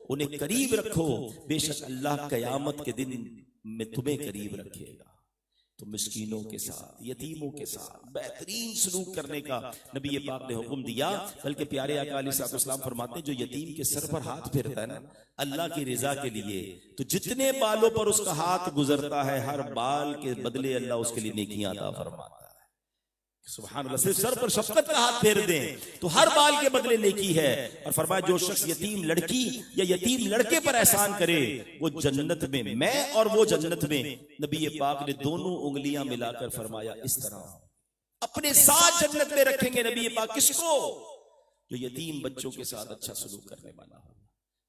انہیں قریب رکھو, بے شک اللہ قیامت کے دن میں تمہیں قریب رکھے گا. تو مسکینوں کے ساتھ, یتیموں کے ساتھ بہترین سلوک کرنے کا نبی پاک نے حکم دیا. بلکہ پیارے آقا علیہ السلام فرماتے ہیں, جو یتیم کے سر پر ہاتھ پھیرتا ہے نا اللہ کی رضا کے لیے, تو جتنے بالوں پر اس کا ہاتھ گزرتا ہے ہر بال کے بدلے اللہ اس کے لیے نیکیاں عطا فرماتا ہے. سبحان اللہ. صرف سر پر شفقت کا ہاتھ پھیر دیں تو ہر بال کے بدلے نیکی ہے. اور فرمایا, جو شخص یتیم لڑکی یا یتیم لڑکے پر احسان کرے وہ جنت میں اور وہ جنت میں. نبی پاک نے دونوں انگلیاں ملا کر فرمایا, اس طرح اپنے ساتھ جنت میں رکھیں گے نبی پاک کس کو, جو یتیم بچوں کے ساتھ اچھا سلوک کرنے والا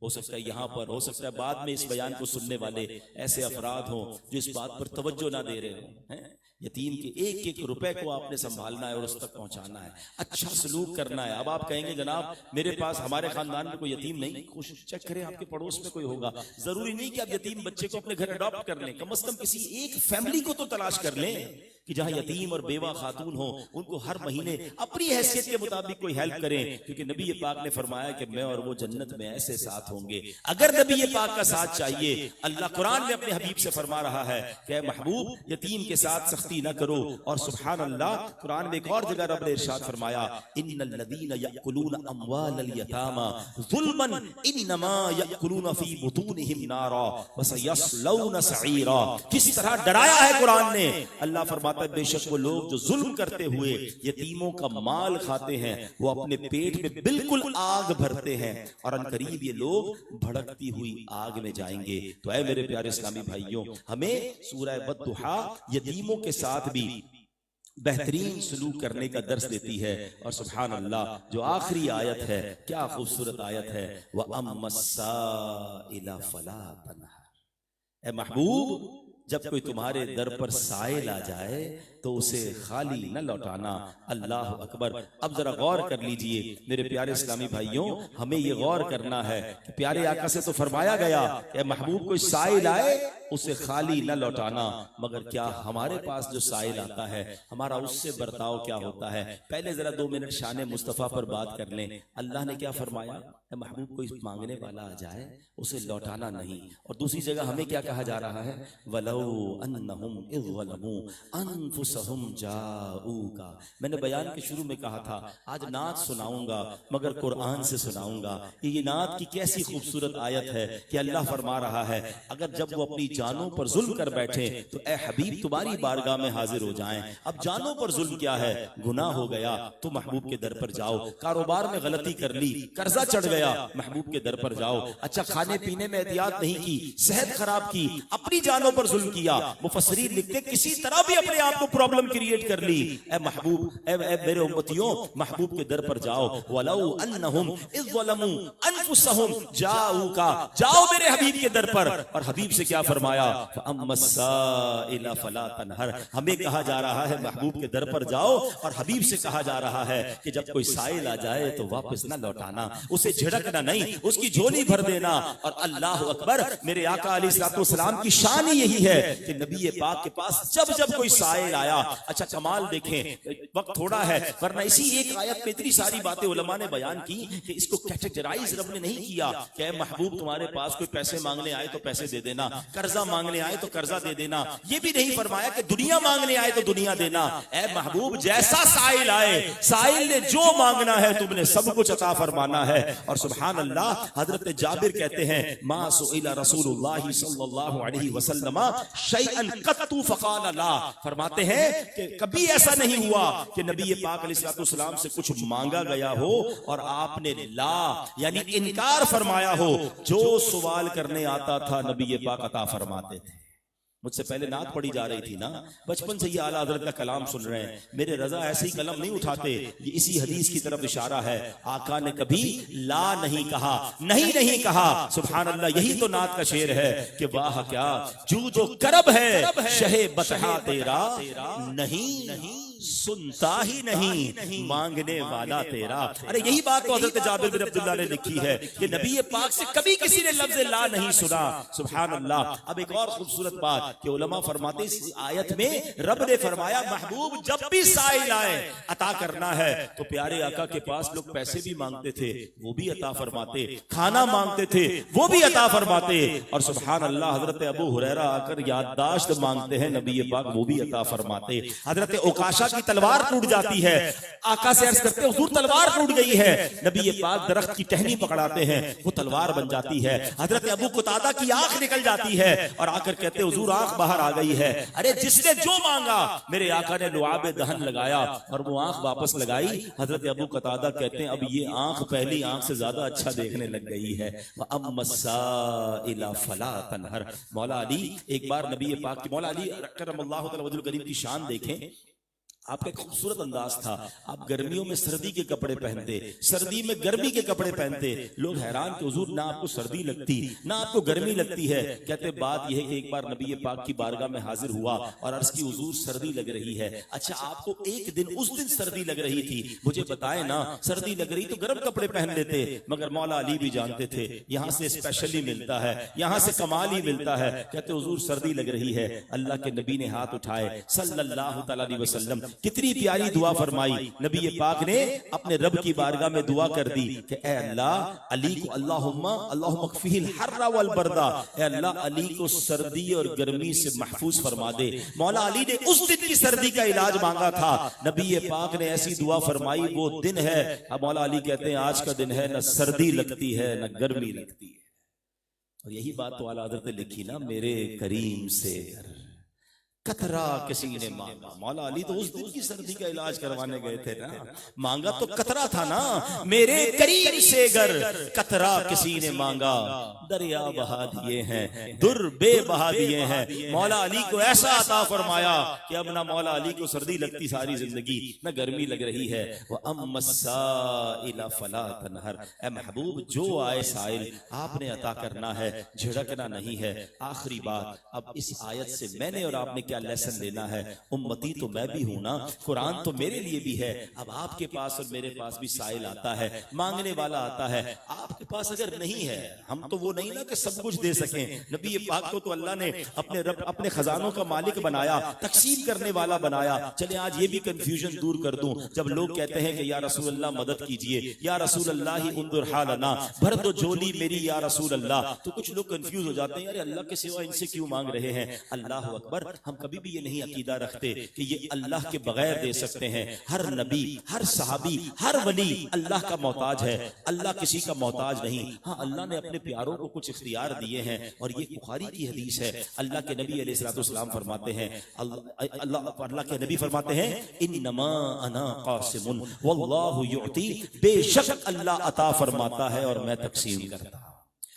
ہو سکتا ہے یہاں پر, ہو سکتا ہے بعد میں اس بیان کو سننے والے ایسے افراد ہوں جو اس بات پر توجہ نہ دے رہے ہوں. یتیم کے ایک ایک روپے کو آپ نے سنبھالنا ہے اور اس تک پہنچانا ہے, اچھا سلوک کرنا ہے. اب آپ کہیں گے جناب میرے پاس, ہمارے خاندان میں کوئی یتیم نہیں, کوشش چیک کریں آپ کے پڑوس میں کوئی ہوگا. ضروری نہیں کہ آپ یتیم بچے کو اپنے گھر اڈاپٹ کر لیں, کم از کم کسی ایک فیملی کو تو تلاش کر لیں کہ جہاں یتیم اور بیوہ خاتون ہوں, ان کو ہر مہینے اپنی حیثیت کے مطابق کوئی ہیلپ کریں. کیونکہ نبی پاک نے فرمایا کہ میں اور وہ جنت میں ایسے ساتھ ہوں گے. اگر نبی پاک کا ساتھ چاہیے, اللہ قرآن میں اپنے حبیب سے فرما رہا ہے کہ اے محبوب یتیم کے ساتھ سختی نہ کرو. اور سبحان اللہ, قرآن میں ایک اور جگہ رب نے ارشاد فرمایا, ان الذین یأکلون اموال الیتامی ظلما انما یأکلون فی بطونہم نارا وسیصلون سعیرا. کس طرح ڈرایا ہے قرآن نے. اللہ فرماتا فرماتا ہے بے شک وہ لوگ جو ظلم کرتے ہوئے یتیموں کا مال کھاتے ہیں وہ اپنے پیٹ میں بالکل آگ بھرتے ہیں اور ان قریب یہ لوگ بھڑکتی ہوئی آگ میں جائیں گے۔ تو اے میرے پیارے اسلامی بھائیوں، ہمیں سورہ والضحیٰ یتیموں کے ساتھ بھی بہترین سلوک کرنے کا درس دیتی ہے۔ اور سبحان اللہ جو آخری آیت ہے کیا خوبصورت آیت ہے، وَأَمَّا السَّائِلَ فَلَا تَنْهَرْ۔ اے محبوب جب کوئی تمہارے در پر سائل آ جائے تو اسے خالی نہ لوٹانا۔ اللہ اکبر۔ اب ذرا غور کر لیجئے میرے پیارے اسلامی بھائیوں، ہمیں یہ غور کرنا ہے کہ پیارے آقا سے تو فرمایا گیا کہ محبوب کوئی سائل آئے اسے خالی نہ لوٹانا، مگر کیا ہمارے پاس جو سائل آتا ہے ہمارا اس سے برتاؤ کیا ہوتا ہے؟ پہلے ذرا 2 منٹ شان مصطفیٰ پر بات کر لیں۔ اللہ نے کیا فرمایا؟ اے محبوب کوئی مانگنے والا آ جائے اسے لوٹانا نہیں۔ اور دوسری جگہ ہمیں کیا کہا جا رہا ہے؟ وَلَوْ أَنَّهُمْ إِذْ ظَلَمُوا أَنفُسَهُمْ جَاءُوكَ۔ میں نے بیان کے شروع میں کہا تھا آج نعت سناؤں گا مگر قرآن سے سناؤں گا۔ یہ نعت کی کیسی خوبصورت آیت ہے کہ اللہ فرما رہا ہے اگر جب وہ اپنی جانوں پر ظلم کر بیٹھے تو اے حبیب تمہاری بارگاہ میں حاضر ہو جائیں۔ اب جانوں پر ظلم کیا ہے؟ گناہ ہو گیا تو محبوب کے در پر جاؤ۔ کاروبار میں غلطی کر لی، قرضہ چڑھ گیا، محبوب کے در پر جاؤ۔ اچھا کھانے پینے میں احتیاط نہیں کی، صحت خراب کی، اپنی جانوں پر ظلم کیا، مفسرین لکھتے کسی طرح بھی اپنے آپ کو پرابلم کریٹ کر لی، اے محبوب اے میرے امتیوں محبوب کے در پر جاؤ۔ وَلَوْ أَنَّهُمْ إِذْ ظَلَمُوا أَنفُسَهُمْ جَاءُوكَ، جاؤ میرے حبیب کے در پر۔ اور حبیب سے کیا فرمایا؟ فَأَمَّا السَّائِلَ فَلَا تَنْهَرْ۔ ہمیں کہا جا رہا ہے محبوب کے در پر جاؤ، اور حبیب سے کہا جا رہا ہے کہ جب کوئی سائل آ جائے تو واپس نہ لوٹانا، اسے جھڑکنا نہیں، اس کی جھولی بھر دینا۔ اور اللہ اکبر، میرے آقا علیہ الصلوۃ والسلام کی شان ہی یہی ہے کہ نبی پاک کے پاس جب جب کوئی سائل آیا، اچھا کمال دیکھیں، وقت تھوڑا ہے ورنہ اسی ایک آیت میں اتنی ساری باتیں علماء نے بیان کی کہ اس کو کیٹیگرائز رب نے نہیں کیا کہ اے محبوب تمہارے پاس کوئی پیسے مانگنے آئے تو پیسے دے دینا، قرضہ مانگنے آئے تو قرضہ دے دینا، یہ بھی نہیں فرمایا کہ دنیا مانگنے آئے تو دنیا دینا۔ اے محبوب جیسا سائل آئے، سائل نے جو مانگنا ہے تم نے سب کچھ عطا فرمانا ہے۔ اور سبحان اللہ، حضرت جابر کہتے ہیں ما سئل رسول اللہ صلی اللہ علیہ وسلم شیئا قط فقال لا، فرماتے ہیں کہ کبھی ایسا نہیں ہوا کہ نبی پاک علیہ السلام سے کچھ مانگا گیا ہو اور آپ نے لا یعنی انکار فرمایا ہو۔ جو سوال کرنے آتا تھا نبی پاک عطا فرماتے تھے۔ مجھ سے پہلے نعت پڑھی جا رہی تھی نا، بچپن سے یہ اعلیٰ حضرت کا کلام سن رہے ہیں، میرے رضا ایسے ہی قلم نہیں اٹھاتے، یہ اسی حدیث کی طرف اشارہ ہے۔ آقا نے کبھی لا نہیں کہا، نہیں کہا۔ سبحان اللہ، یہی تو نعت کا شعر ہے کہ واہ کیا جو جو کرب ہے شہ بطحا تیرا، نہیں سنتا ہی نہیں مانگنے والا تیرا۔ ارے یہی بات تو حضرت جابر بن عبداللہ نے لکھی ہے کہ نبی پاک سے کبھی کسی نے لفظ لا نہیں سنا۔ سبحان اللہ۔ اب ایک اور خوبصورت بات کہ علماء فرماتے اس آیت میں رب نے فرمایا محبوب جب بھی سائل آئے عطا کرنا ہے تو پیارے آقا کے پاس لوگ پیسے بھی مانگتے تھے وہ بھی عطا فرماتے، کھانا مانگتے تھے وہ بھی عطا فرماتے، اور سبحان اللہ حضرت ابو ہریرہ آ کر یادداشت مانگتے ہیں نبی پاک وہ بھی عطا فرماتے۔ حضرت عکاشہ کی تلوار ٹوٹ جاتی ہے، آقا سے عرض کرتے ہیں حضور تلوار ٹوٹ گئی ہے، نبی پاک درخت کی ٹہنی پکڑاتے ہیں وہ تلوار بن جاتی ہے۔ حضرت ابو قتادہ کی آنکھ نکل جاتی ہے اور آ کر کہتے حضور آنکھ باہر آ گئی ہے۔ ارے جس نے جو مانگا میرے آقا نے لعاب دہن لگایا اور وہ آنکھ واپس لگائی۔ حضرت ابو قتادہ کہتے ہیں اب یہ آنکھ پہلی آنکھ سے زیادہ اچھا دیکھنے لگ گئی ہے۔ وَأَمَّا السَّائِلَ فَلَا تَنْهَرْ۔ مولا علی ایک بار نبی پاک کی، مولا علی کرم اللہ تعالی وجہ الکریم کی شان دیکھیں، آپ کا ایک خوبصورت انداز تھا، آپ گرمیوں میں سردی کے کپڑے پہنتے، سردی میں گرمی کے کپڑے پہنتے، لوگ حیران کہ حضور نہ آپ کو سردی لگتی نہ آپ کو گرمی لگتی ہے۔ کہتے بات یہ ہے کہ ایک بار نبی پاک کی بارگاہ میں حاضر ہوا اور عرض کی حضور سردی لگ رہی ہے۔ اچھا آپ کو ایک دن اس دن سردی لگ رہی تھی، مجھے بتائیں نا، سردی لگ رہی تو گرم کپڑے پہن لیتے، مگر مولا علی بھی جانتے تھے یہاں سے اسپیشلی ملتا ہے، یہاں سے کمال ہی ملتا ہے۔ کہتے حضور سردی لگ رہی ہے، اللہ کے نبی نے ہاتھ اٹھائے صلی اللہ تعالی علیہ وسلم، کتنی پیاری دعا فرمائی، نبی پاک نے اپنے رب کی بارگاہ میں دعا کر دی کہ اے اللہ علی کو اللہم اکفیہ الحر والبرد، اے اللہ علی کو سردی اور گرمی سے محفوظ فرما دے۔ مولا علی نے اس دن کی سردی کا علاج مانگا تھا، نبی پاک نے ایسی دعا فرمائی، وہ دن ہے، اب مولا علی کہتے ہیں آج کا دن ہے نہ سردی لگتی ہے نہ گرمی لگتی ہے۔ اور یہی بات تو اعلیٰ حضرت نے لکھی نا، میرے کریم سے قطرہ کسی نے مانگا. مولا علی تو اس دن کی سردی کا علاج کروانے گئے تھے نا, مانگا تو قطرہ تھا نا. میرے کریم سے گر قطرہ کسی نے مانگا, دریا بہا دیے ہیں, در بے بہا دیے ہیں. مولا علی کو ایسا عطا فرمایا کہ اب نہ مولا علی کو سردی لگتی ساری زندگی, نہ گرمی لگ رہی ہے. وَأَمَّا السَّائِلَ فَلَا تَنْهَرْ, اے محبوب جو آئے سائل آپ نے عطا کرنا ہے, جھڑکنا نہیں ہے. آخری بات, اب اس آیت سے میں نے اور آپ نے کیا لیسن لینا ہے؟ امتی تو میں بھی ہوں نا, قرآن تو میرے لیے بھی ہے. اب آپ کے پاس اور میرے پاس بھی سائل آتا ہے, مانگنے والا آتا ہے. آپ کے پاس اگر نہیں ہے, ہم تو وہ نہیں نا کہ سب کچھ دے سکیں. نبی پاک کو تو اللہ نے اپنے رب اپنے خزانوں کا مالک بنایا, تقسیم کرنے والا بنایا. چلے آج یہ بھی کنفیوژن دور کر دوں, جب لوگ کہتے ہیں کہ یا رسول اللہ مدد کیجئے, یا رسول اللہ انظر حالنا, بھر دو جھولی میری یا رسول اللہ, تو کچھ لوگ کنفیوز ہو جاتے ہیں, یار اللہ کے سوا ان سے کیوں مانگ رہے ہیں؟ اللہ اکبر. ہم کبھی بھی یہ نہیں عقیدہ رکھتے کہ یہ اللہ کے بغیر دے سکتے ہیں. ہر نبی, ہر صحابی, ہر ولی اللہ کا محتاج ہے, اللہ کسی کا محتاج نہیں. ہاں اللہ نے اپنے پیاروں کو کچھ اختیار دیے ہیں, اور یہ بخاری کی حدیث ہے. اللہ کے نبی علیہ الصلوۃ والسلام فرماتے ہیں, اللہ کے نبی فرماتے ہیں, انما انا قاسم واللہ یعطی, بے شک اللہ عطا فرماتا ہے اور میں تقسیم کرتا ہوں.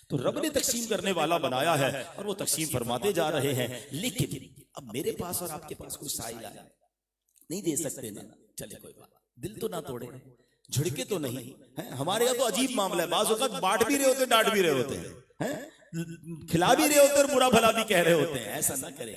تو رب نے تقسیم کرنے والا بنایا ہے اور وہ تقسیم فرماتے جا رہے ہیں. لیکن اب میرے پاس اور آپ کے پاس کوئی سائل آیا, نہیں دے سکتے نا, چلے کوئی بات, دل تو نہ توڑے, جھڑکے تو نہیں. ہمارے یہاں تو عجیب معاملہ ہے, بعض اوقات بانٹ بھی رہے ہوتے, ڈانٹ بھی رہے ہوتے ہیں, کھلا بھی رہے ہوتے اور برا بھلا بھی کہہ رہے ہوتے ہیں. ایسا نہ کرے.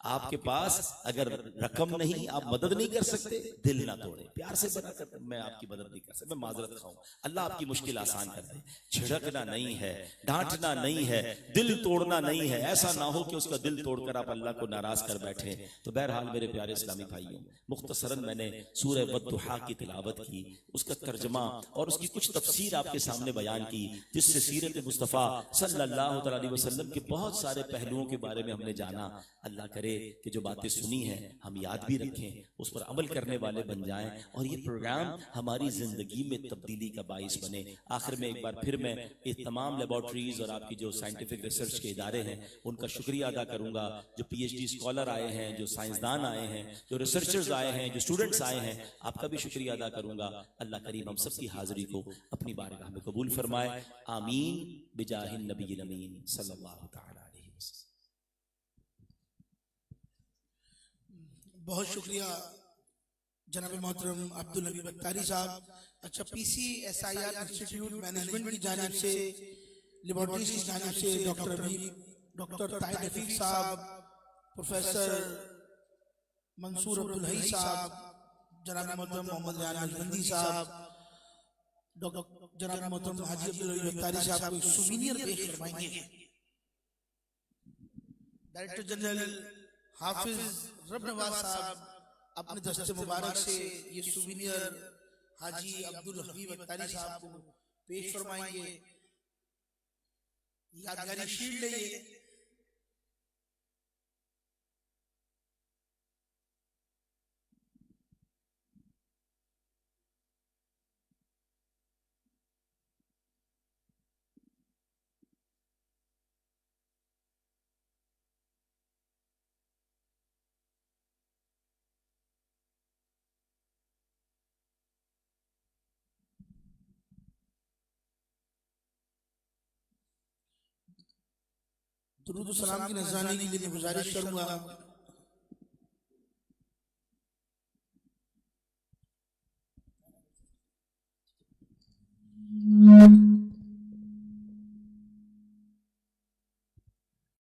آپ کے پاس اگر رقم نہیں, آپ مدد نہیں کر سکتے, دل نہ توڑے, پیار سے بنا کر میں آپ کی مدد نہیں کر سکتا, میں معذرت خواہوں, اللہ آپ کی مشکل آسان کر دے. جھڑکنا نہیں ہے, ڈانٹنا نہیں ہے, دل توڑنا نہیں ہے. ایسا نہ ہو کہ اس کا دل توڑ کر آپ اللہ کو ناراض کر بیٹھیں. تو بہرحال میرے پیارے اسلامی بھائیوں, مختصراً میں نے سورہ والضحیٰ کی تلاوت کی, اس کا ترجمہ اور اس کی کچھ تفسیر آپ کے سامنے بیان کی, جس سے سیرت مصطفیٰ صلی اللہ علیہ وسلم کے بہت سارے پہلوؤں کے بارے میں ہم نے جانا. اللہ کرے کہ جو باتیں سنی ہیں ہم یاد بھی رکھیں, اس پر عمل کرنے والے بن جائیں, اور یہ پروگرام ہماری زندگی میں تبدیلی کا باعث بنے. آخر میں ایک بار پھر میں اس تمام لیبارٹریز اور آپ کی جو سائنٹیفک ریسرچ کے ادارے ہیں ان کا شکریہ ادا کروں گا. جو پی ایچ ڈی اسکالر آئے ہیں, جو سائنسدان آئے ہیں, جو ریسرچرز آئے ہیں, جو اسٹوڈنٹس آئے ہیں, آپ کا بھی شکریہ ادا کروں گا. اللہ کریم ہم سب کی حاضری کو اپنی بارگاہ میں قبول فرمائے. آمین بجاہ النبی الامین صلی اللہ تعالی علیہ وسلم. بہت شکریہ جناب محترم عبدالنبی بختاری صاحب. اچھا, پی C S I R institute management کی جانب سے, لیبارٹریز کی جانب سے ڈاکٹر طاہر رفیق صاحب, پروفیسر منصور عبدالحی صاحب, جناب محترم محمد ریان نجمندی صاحب, جناب محترم حاجی عبدالنبی بختاری صاحب کو سووینیر پیش کروائیں گے. ڈائریکٹر جنرل حافظ رب نواز صاحب اپنے دست مبارک سے یہ سووینیر حاجی عبدالحبیب بختاری صاحب کو پیش فرمائیں گے. یادگاری شیلڈ ہے یہ. درود و سلام کی نذرانی کے لیے گزارش کروں گا.